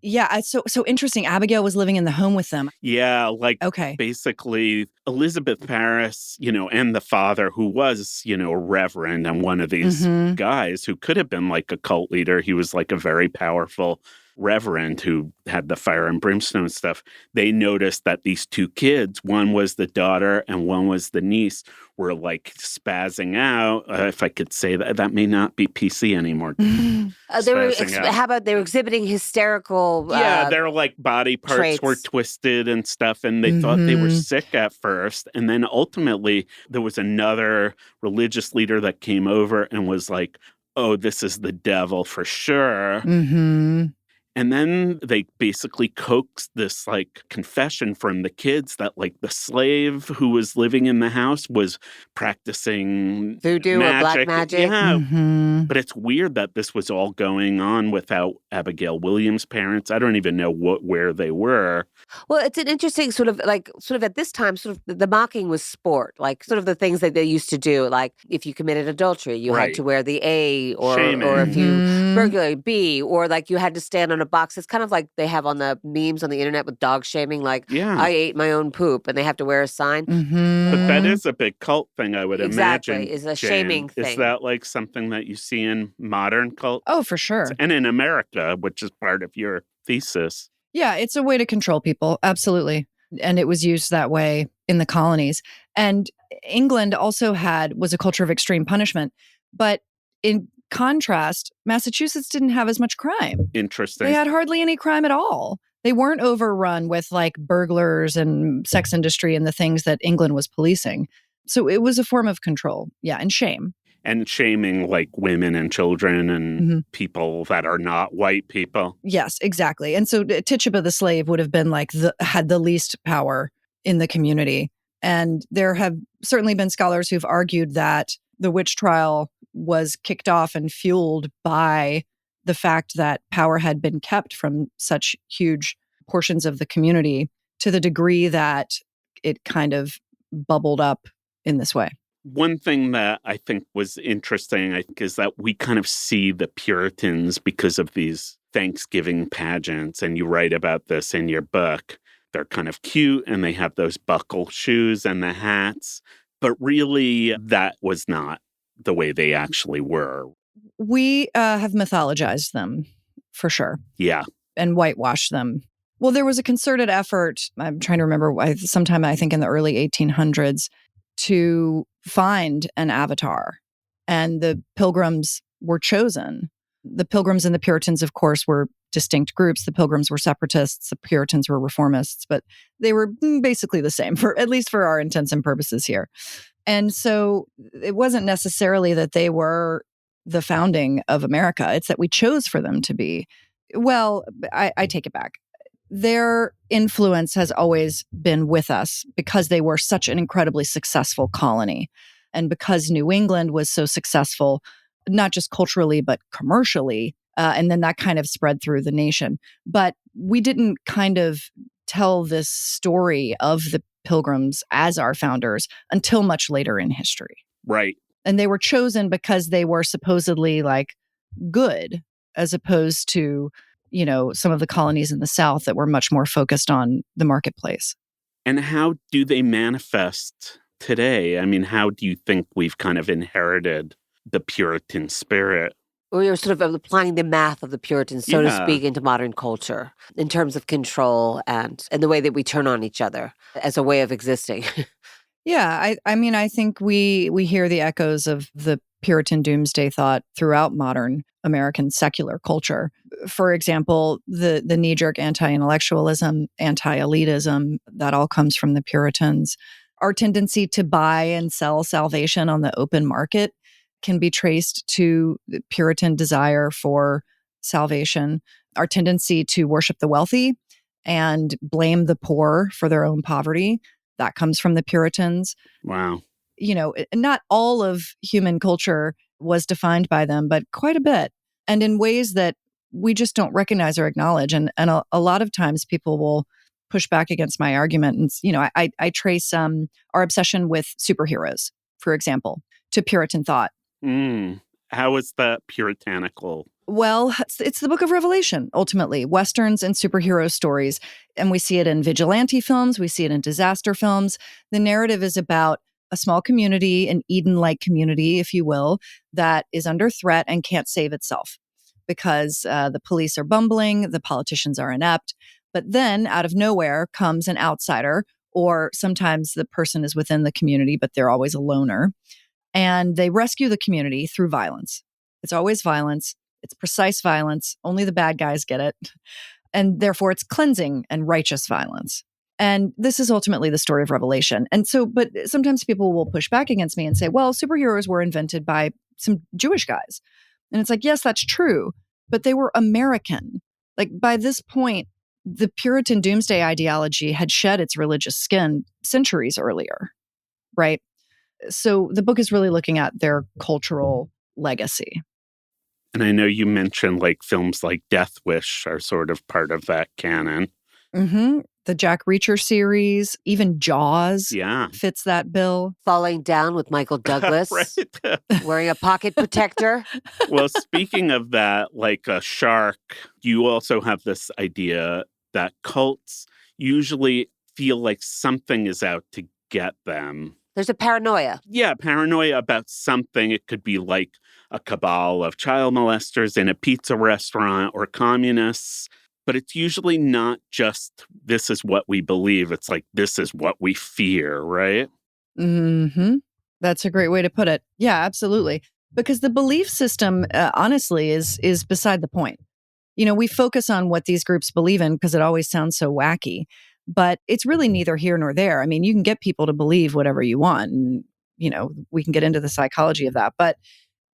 Yeah, it's so interesting. Abigail was living in the home with them. Yeah, like basically Elizabeth Parris, you know, and the father who was, you know, a reverend and one of these guys who could have been like a cult leader. He was like a very powerful reverend who had the fire and brimstone stuff. They noticed that these two kids, one was the daughter and one was the niece, were like spazzing out. If I could say that, that may not be PC anymore. How about they were exhibiting hysterical? Their like body parts traits. Were twisted and stuff, and they thought they were sick at first. And then ultimately, there was another religious leader that came over and was like, "Oh, this is the devil for sure." And then they basically coaxed this like confession from the kids that like the slave who was living in the house was practicing Voodoo or black magic. Yeah. Mm-hmm. But it's weird that this was all going on without Abagail Williams' parents. I don't even know where they were. Well, it's an interesting sort of at this time, sort of the mocking was sport, like sort of the things that they used to do. Like if you committed adultery, you had to wear the A, or if you burglary, B, or like you had to stand on a box. It's kind of like they have on the memes on the internet with dog shaming, like I ate my own poop, and they have to wear a sign. Mm-hmm. But that is a big cult thing, I would imagine. Exactly, is a Jane. shaming thing. Is that like something that you see in modern cults? Oh, for sure. And in America, which is part of your thesis. Yeah, it's a way to control people. Absolutely. And it was used that way in the colonies. And England also was a culture of extreme punishment. But in contrast, Massachusetts didn't have as much crime. Interesting. They had hardly any crime at all. They weren't overrun with like burglars and sex industry and the things that England was policing. So it was a form of control. Yeah, and shame. And shaming like women and children and people that are not white people. Yes, exactly. And so Tituba the slave would have been like had the least power in the community. And there have certainly been scholars who've argued that the witch trial was kicked off and fueled by the fact that power had been kept from such huge portions of the community to the degree that it kind of bubbled up in this way. One thing that I think was interesting, I think, is that we kind of see the Puritans because of these Thanksgiving pageants. And you write about this in your book. They're kind of cute and they have those buckle shoes and the hats. But really, that was not the way they actually were. We have mythologized them, for sure. Yeah. And whitewashed them. Well, there was a concerted effort, I'm trying to remember, sometime I think in the early 1800s, to find an avatar. And the Pilgrims were chosen. The Pilgrims and the Puritans, of course, were distinct groups. The Pilgrims were separatists, the Puritans were reformists, but they were basically the same, at least for our intents and purposes here. And so it wasn't necessarily that they were the founding of America. It's that we chose for them to be. Well, I take it back. Their influence has always been with us because they were such an incredibly successful colony. And because New England was so successful, not just culturally, but commercially, and then that kind of spread through the nation. But we didn't kind of tell this story of the Pilgrims as our founders until much later in history. Right. And they were chosen because they were supposedly like good, as opposed to, some of the colonies in the South that were much more focused on the marketplace. And how do they manifest today? I mean, how do you think we've kind of inherited the Puritan spirit? We are sort of applying the math of the Puritans, so to speak, into modern culture in terms of control and the way that we turn on each other as a way of existing. Yeah, I think we hear the echoes of the Puritan doomsday thought throughout modern American secular culture. For example, the knee-jerk anti-intellectualism, anti-elitism, that all comes from the Puritans. Our tendency to buy and sell salvation on the open market can be traced to the Puritan desire for salvation. Our tendency to worship the wealthy and blame the poor for their own poverty, that comes from the Puritans. Wow. Not all of human culture was defined by them, but quite a bit. And in ways that we just don't recognize or acknowledge. And a lot of times people will push back against my argument. And, I trace our obsession with superheroes, for example, to Puritan thought. How is that puritanical? Well, it's the book of Revelation, ultimately. Westerns and superhero stories. And we see it in vigilante films. We see it in disaster films. The narrative is about a small community, an Eden-like community, if you will, that is under threat and can't save itself because the police are bumbling, the politicians are inept. But then out of nowhere comes an outsider, or sometimes the person is within the community, but they're always a loner. And they rescue the community through violence. It's always violence. It's precise violence. Only the bad guys get it. And therefore, it's cleansing and righteous violence. And this is ultimately the story of Revelation. And so, but sometimes people will push back against me and say, well, superheroes were invented by some Jewish guys. And it's like, yes, that's true. But they were American. Like by this point, the Puritan doomsday ideology had shed its religious skin centuries earlier, right? So the book is really looking at their cultural legacy. And I know you mentioned like films like Death Wish are sort of part of that canon. Mm-hmm. The Jack Reacher series, even Jaws Yeah. fits that bill. Falling down with Michael Douglas, Right. wearing a pocket protector. Well, speaking of that, like a shark, you also have this idea that cults usually feel like something is out to get them. There's a paranoia. Yeah, paranoia about something. It could be like a cabal of child molesters in a pizza restaurant or communists. But it's usually not just this is what we believe. It's like this is what we fear, right? Mm-hmm. That's a great way to put it. Yeah, absolutely. Because the belief system, honestly, is beside the point. You know, we focus on what these groups believe in because it always sounds so wacky, but it's really neither here nor there. I mean, you can get people to believe whatever you want, and, you know, we can get into the psychology of that. But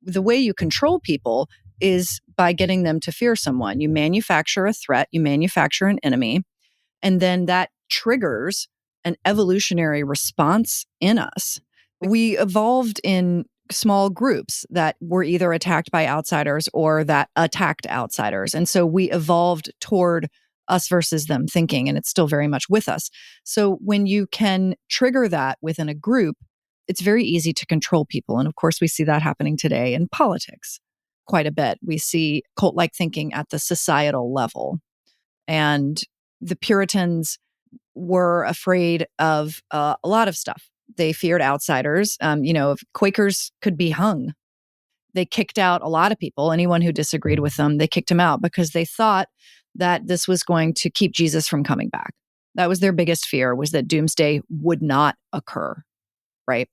the way you control people is by getting them to fear someone. You manufacture a threat, you manufacture an enemy, and then that triggers an evolutionary response in us. We evolved in small groups that were either attacked by outsiders or that attacked outsiders. And so we evolved toward us versus them thinking, and it's still very much with us. So when you can trigger that within a group, it's very easy to control people. And of course, we see that happening today in politics quite a bit. We see cult-like thinking at the societal level. And the Puritans were afraid of a lot of stuff. They feared outsiders. If Quakers could be hung. They kicked out a lot of people. Anyone who disagreed with them, they kicked him out because they thought that this was going to keep Jesus from coming back. That was their biggest fear, was that doomsday would not occur, right?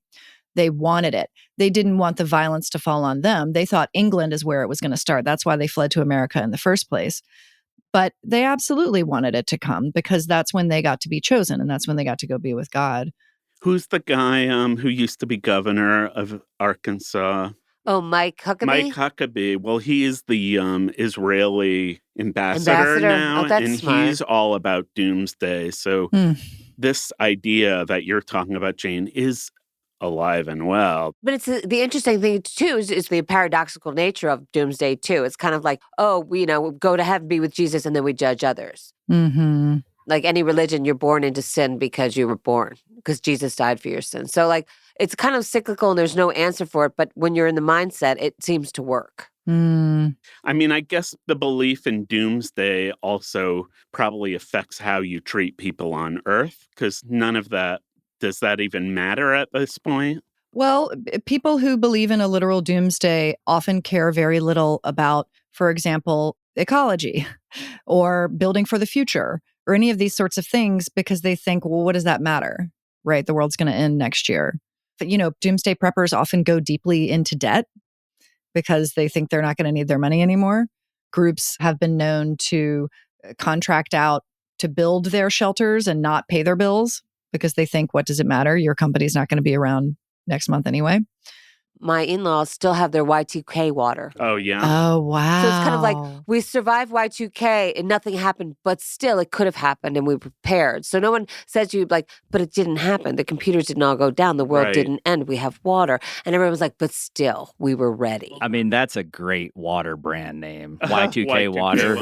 They wanted it. They didn't want the violence to fall on them. They thought England is where it was going to start. That's why they fled to America in the first place. But they absolutely wanted it to come because that's when they got to be chosen and that's when they got to go be with God. Who's the guy who used to be governor of Arkansas? Oh, Mike Huckabee? Mike Huckabee. Well, he is the Israeli ambassador now, Oh, that's and smart. he's all about doomsday. So this idea that you're talking about, Jane, is alive and well. But it's the interesting thing, too, is the paradoxical nature of doomsday, too. It's kind of like, we go to heaven, be with Jesus, and then we judge others. Mm-hmm. Like any religion, you're born into sin because you were born, because Jesus died for your sins. So, like, it's kind of cyclical and there's no answer for it. But when you're in the mindset, it seems to work. Mm. I mean, I guess the belief in doomsday also probably affects how you treat people on Earth, because none of that, does that even matter at this point? Well, people who believe in a literal doomsday often care very little about, for example, ecology or building for the future or any of these sorts of things because they think, well, what does that matter? Right? The world's going to end next year. But, doomsday preppers often go deeply into debt because they think they're not going to need their money anymore. Groups have been known to contract out to build their shelters and not pay their bills because they think, what does it matter? Your company's not going to be around next month anyway. My in-laws still have their Y2K water. Oh, yeah. Oh, wow. So it's kind of like we survived Y2K and nothing happened, but still it could have happened and we were prepared. So no one says to you like, but it didn't happen. The computers didn't all go down. The world Right. didn't end. We have water. And everyone's like, but still, we were ready. I mean, that's a great water brand name. Y2K Y2K water.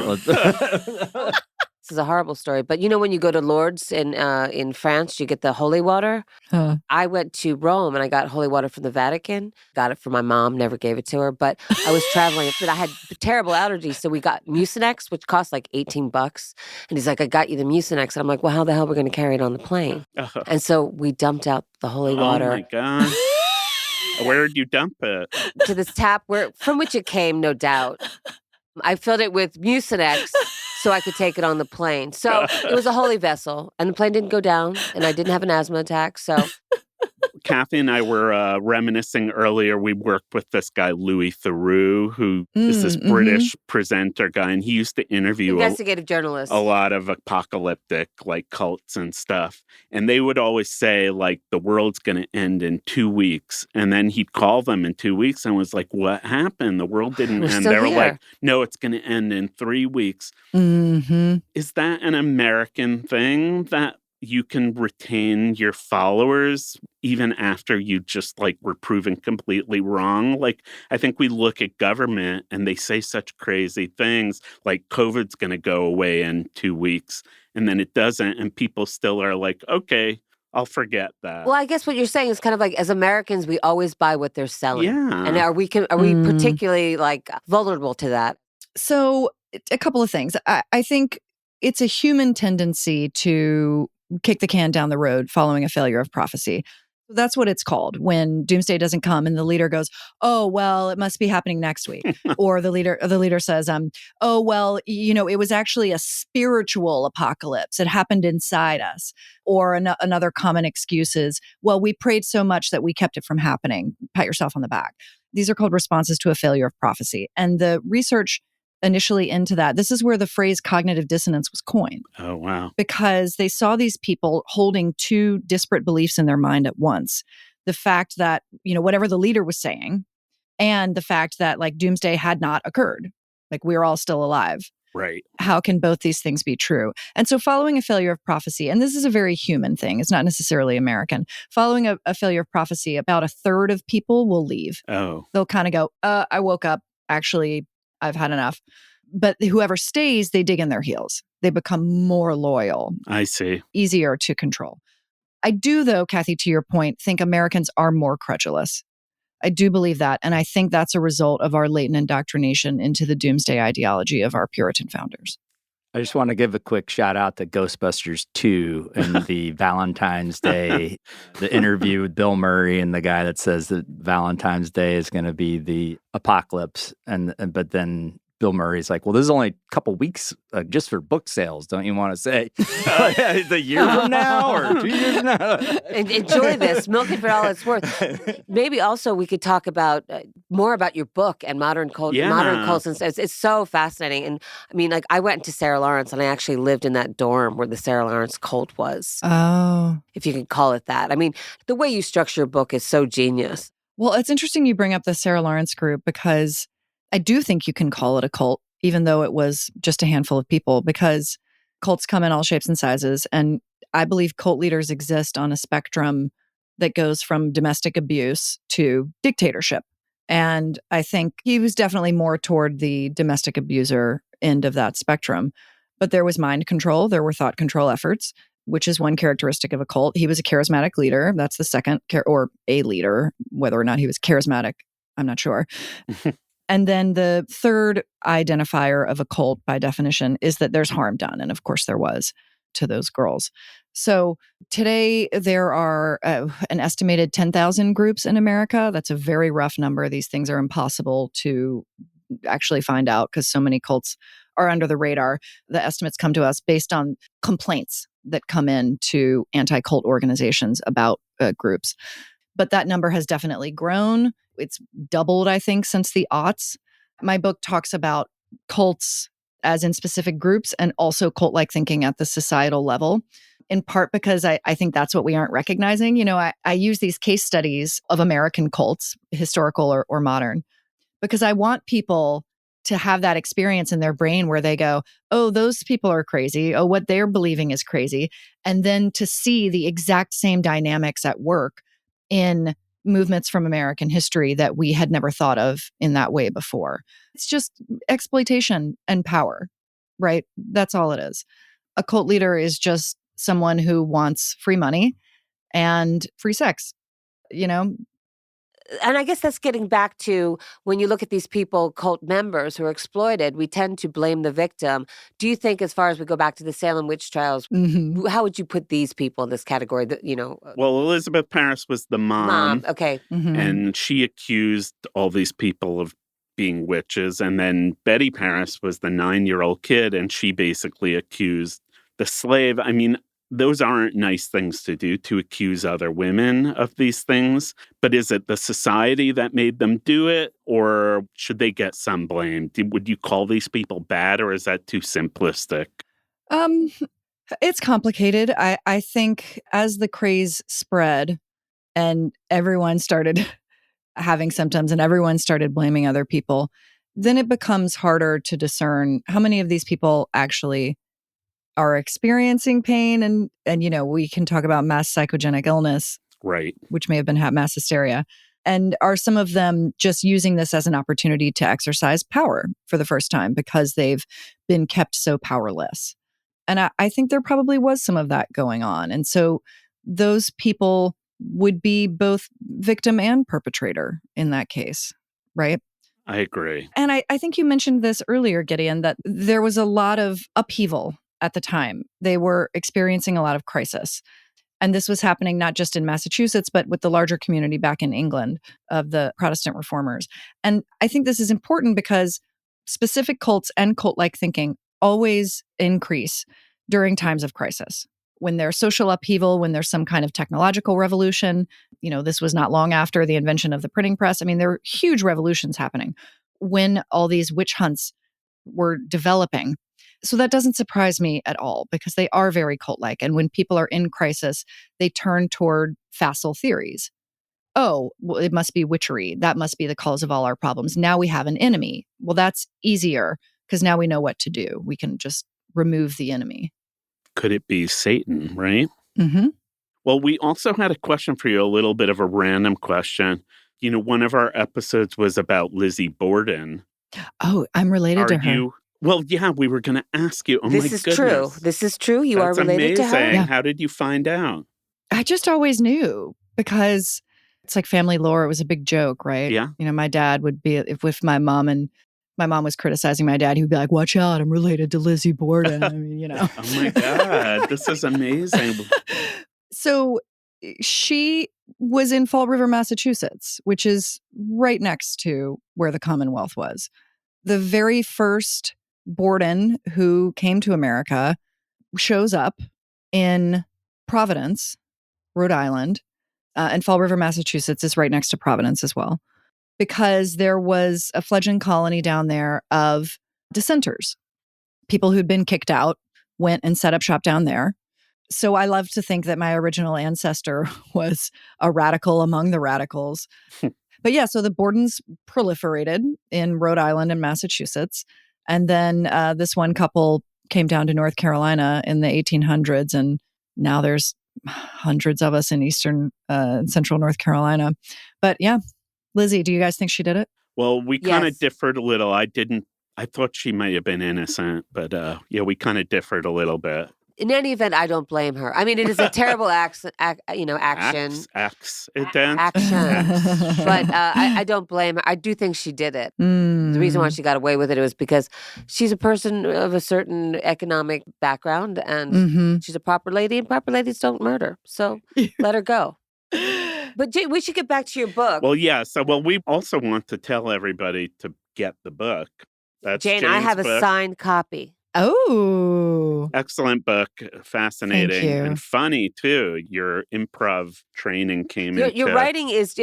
This is a horrible story. But when you go to Lourdes in France, you get the holy water. Huh. I went to Rome and I got holy water from the Vatican. Got it for my mom, never gave it to her. But I was traveling, but I had terrible allergies. So we got Mucinex, which cost like $18. And he's like, I got you the Mucinex. And I'm like, well, how the hell are we going to carry it on the plane? And so we dumped out the holy water. Oh, my gosh. Where did you dump it? To this tap from which it came, no doubt. I filled it with Mucinex so I could take it on the plane. So it was a holy vessel, and the plane didn't go down, and I didn't have an asthma attack. So Kathy and I were reminiscing earlier. We worked with this guy, Louis Theroux, who is this British presenter guy, and he used to interview Investigative journalist. a lot of apocalyptic like cults and stuff. And they would always say like the world's going to end in 2 weeks. And then he'd call them in 2 weeks and was like, what happened? The world didn't end. They were like, no, it's going to end in 3 weeks. Is that an American thing that you can retain your followers even after you just like were proven completely wrong? Like, I think we look at government and they say such crazy things like COVID's going to go away in 2 weeks, and then it doesn't. And people still are like, okay, I'll forget that. Well, I guess what you're saying is kind of like, as Americans, we always buy what they're selling. Yeah. And are we particularly like vulnerable to that? So a couple of things. I think it's a human tendency to kick the can down the road following a failure of prophecy. That's what it's called when doomsday doesn't come and the leader goes, oh, well, it must be happening next week. Or the leader says, oh, well, it was actually a spiritual apocalypse. It happened inside us. Or another common excuse is, well, we prayed so much that we kept it from happening. Pat yourself on the back. These are called responses to a failure of prophecy. And the research initially into that, this is where the phrase cognitive dissonance was coined. Oh, wow. Because they saw these people holding two disparate beliefs in their mind at once. The fact that, whatever the leader was saying, and the fact that like doomsday had not occurred. Like we're all still alive. Right. How can both these things be true? And so following a failure of prophecy, and this is a very human thing, it's not necessarily American. Following a failure of prophecy, about a third of people will leave. Oh. They'll kind of go, I woke up, actually, I've had enough. But whoever stays, they dig in their heels. They become more loyal. I see. Easier to control. I do, though, Kathy, to your point, think Americans are more credulous. I do believe that. And I think that's a result of our latent indoctrination into the doomsday ideology of our Puritan founders. I just want to give a quick shout out to Ghostbusters 2 and the Valentine's Day, the interview with Bill Murray and the guy that says that Valentine's Day is going to be the apocalypse. But then Bill Murray's like, well, this is only a couple weeks just for book sales. Don't you want to say the year from now or 2 years from now? Enjoy this. Milk it for all it's worth. Maybe also we could talk about more about your book and modern cults. And it's so fascinating. And I mean, like I went to Sarah Lawrence and I actually lived in that dorm where the Sarah Lawrence cult was. Oh. If you can call it that. I mean, the way you structure a book is so genius. Well, it's interesting you bring up the Sarah Lawrence group because I do think you can call it a cult, even though it was just a handful of people, because cults come in all shapes and sizes. And I believe cult leaders exist on a spectrum that goes from domestic abuse to dictatorship. And I think he was definitely more toward the domestic abuser end of that spectrum. But there was mind control. There were thought control efforts, which is one characteristic of a cult. He was a charismatic leader. That's the second, or a leader. Whether or not he was charismatic, I'm not sure. And then the third identifier of a cult, by definition, is that there's harm done. And of course, there was to those girls. So today, there are an estimated 10,000 groups in America. That's a very rough number. These things are impossible to actually find out because so many cults are under the radar. The estimates come to us based on complaints that come in to anti-cult organizations about groups. But that number has definitely grown. It's doubled, I think, since the aughts. My book talks about cults as in specific groups and also cult-like thinking at the societal level, in part because I think that's what we aren't recognizing. I use these case studies of American cults, historical or modern, because I want people to have that experience in their brain where they go, oh, those people are crazy. Oh, what they're believing is crazy. And then to see the exact same dynamics at work in movements from American history that we had never thought of in that way before. It's just exploitation and power, right? That's all it is. A cult leader is just someone who wants free money and free sex, And I guess that's getting back to when you look at these people, cult members who are exploited, we tend to blame the victim. Do you think, as far as we go back to the Salem Witch Trials, how would you put these people in this category? Well, Elizabeth Parris was the mom. Okay. And she accused all these people of being witches. And then Betty Parris was the 9-year-old kid, and she basically accused the slave. I mean, those aren't nice things to do, to accuse other women of these things. But is it the society that made them do it, or should they get some blame? Would you call these people bad, or is that too simplistic? It's complicated. I think as the craze spread and everyone started having symptoms and everyone started blaming other people, then it becomes harder to discern how many of these people actually are experiencing pain. And we can talk about mass psychogenic illness, Right. which may have been mass hysteria. And are some of them just using this as an opportunity to exercise power for the first time because they've been kept so powerless? And I think there probably was some of that going on. And so those people would be both victim and perpetrator in that case, right? I agree. And I think you mentioned this earlier, Gideon, that there was a lot of upheaval at the time. They were experiencing a lot of crisis. And this was happening not just in Massachusetts, but with the larger community back in England of the Protestant reformers. And I think this is important because specific cults and cult-like thinking always increase during times of crisis. When there's social upheaval, when there's some kind of technological revolution, this was not long after the invention of the printing press. I mean, there were huge revolutions happening when all these witch hunts were developing. So that doesn't surprise me at all because they are very cult-like. And when people are in crisis, they turn toward facile theories. Oh, well, it must be witchery. That must be the cause of all our problems. Now we have an enemy. Well, that's easier because now we know what to do. We can just remove the enemy. Could it be Satan, right? Mm-hmm. Well, we also had a question for you, a little bit of a random question. One of our episodes was about Lizzie Borden. Oh, I'm related to her. Well, yeah, we were going to ask you. Oh, this my is goodness. true. This is true. You That's are related to her. amazing. Yeah. How did you find out? I just always knew because it's like family lore. It was a big joke, right? Yeah. My dad would be, if my mom was criticizing my dad, he would be like, watch out, I'm related to Lizzie Borden. I mean, Oh my God, this is amazing. So she was in Fall River, Massachusetts, which is right next to where the Commonwealth was. The very first Borden who came to America shows up in Providence, Rhode Island, and Fall River, Massachusetts is right next to Providence as well, because there was a fledgling colony down there of dissenters. People who'd been kicked out went and set up shop down there. So I love to think that my original ancestor was a radical among the radicals. But yeah, so the Bordens proliferated in Rhode Island and Massachusetts. And then this one couple came down to North Carolina in the 1800s. And now there's hundreds of us in eastern and central North Carolina. But yeah, Lizzie, do you guys think she did it? Well, we kind of Yes. differed a little. I thought she might have been innocent, but yeah, we kind of differed a little bit. In any event, I don't blame her. I mean, it is a terrible action. Accident. But I don't blame her. I do think she did it. The reason why she got away with it was because she's a person of a certain economic background and she's a proper lady, and proper ladies don't murder. So let her go. But Jane, we should get back to your book. Well, yeah. So, we also want to tell everybody to get the book. That's Jane, I Jane's have a book. signed copy. Oh, Excellent book, fascinating Thank you. and funny too. Your improv training came into Your writing is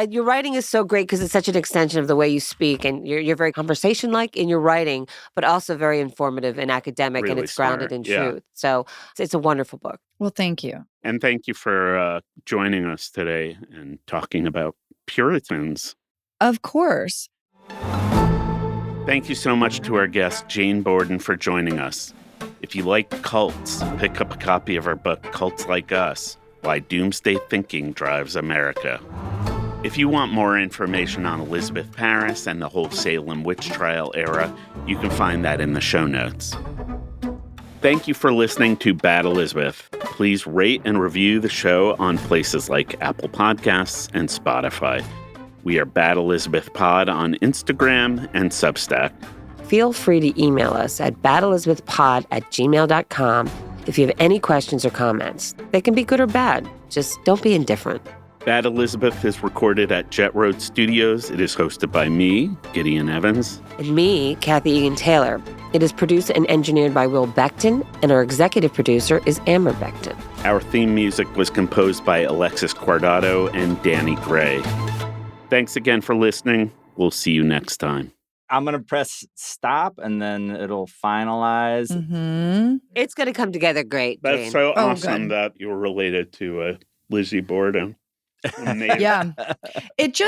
your writing is so great because it's such an extension of the way you speak, and you're very conversation-like in your writing, but also very informative and academic, and Really it's grounded in smart, yeah. truth. So it's a wonderful book. well, thank you. And thank you for joining us today and talking about Puritans. Of course. Thank you so much to our guest, Jane Borden, for joining us. If you like cults, pick up a copy of our book, Cults Like Us, Why Doomsday Thinking Drives America. If you want more information on Elizabeth Parris and the whole Salem Witch Trial era, you can find that in the show notes. Thank you for listening to Bad Elizabeth. Please rate and review the show on places like Apple Podcasts and Spotify. We are Bad Elizabeth Pod on Instagram and Substack. Feel free to email us at badelizabethpod@gmail.com if you have any questions or comments. They can be good or bad. Just don't be indifferent. Bad Elizabeth is recorded at Jet Road Studios. It is hosted by me, Gideon Evans. And me, Kathy Egan Taylor. It is produced and engineered by Will Beckton, and our executive producer is Amber Beckton. Our theme music was composed by Alexis Guardado and Danny Gray. Thanks again for listening. We'll see you next time. I'm going to press stop and then it'll finalize. Mm-hmm. It's going to come together great, That's Jane. so Oh, awesome good. that you're related to Lizzie Borden. Yeah. Here's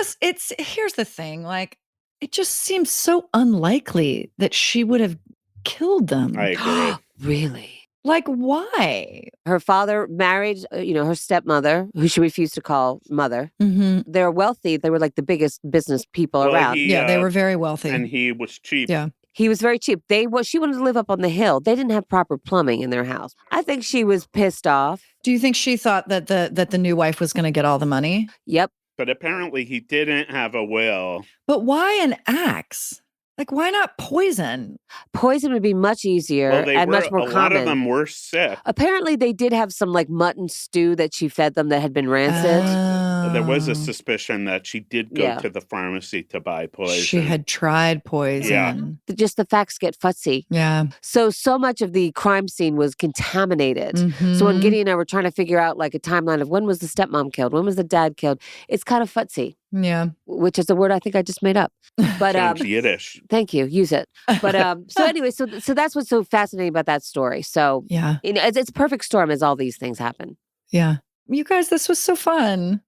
the thing. Like, it just seems so unlikely that she would have killed them. I agree. Really? Like, why? Her father married, her stepmother, who she refused to call mother. Mm-hmm. They're wealthy. They were like the biggest business people Well, around. he, Yeah, they were very wealthy. And he was cheap. Yeah. He was very cheap. She wanted to live up on the hill. They didn't have proper plumbing in their house. I think she was pissed off. Do you think she thought that the new wife was going to get all the money? Yep. But apparently he didn't have a will. But why an axe? Like, why not poison? Poison would be much easier Well, and much more a common. lot of them were sick. Apparently, they did have some like mutton stew that she fed them that had been rancid. There was a Oh. suspicion that she did go Yeah. to the pharmacy to buy poison. She had tried poison. Just the facts get futzy. Yeah. So much of the crime scene was contaminated. So when Mhm. Gideon and I were trying to figure out like a timeline of when was the stepmom killed, when was the dad killed, it's kind of futzy, Yeah. which is a word I think I just made up. But Sounds Yiddish. thank you, use it. But so anyway, so that's what's so fascinating about that story. So Yeah. it's a perfect storm as all these things happen. Yeah. You guys, this was so fun.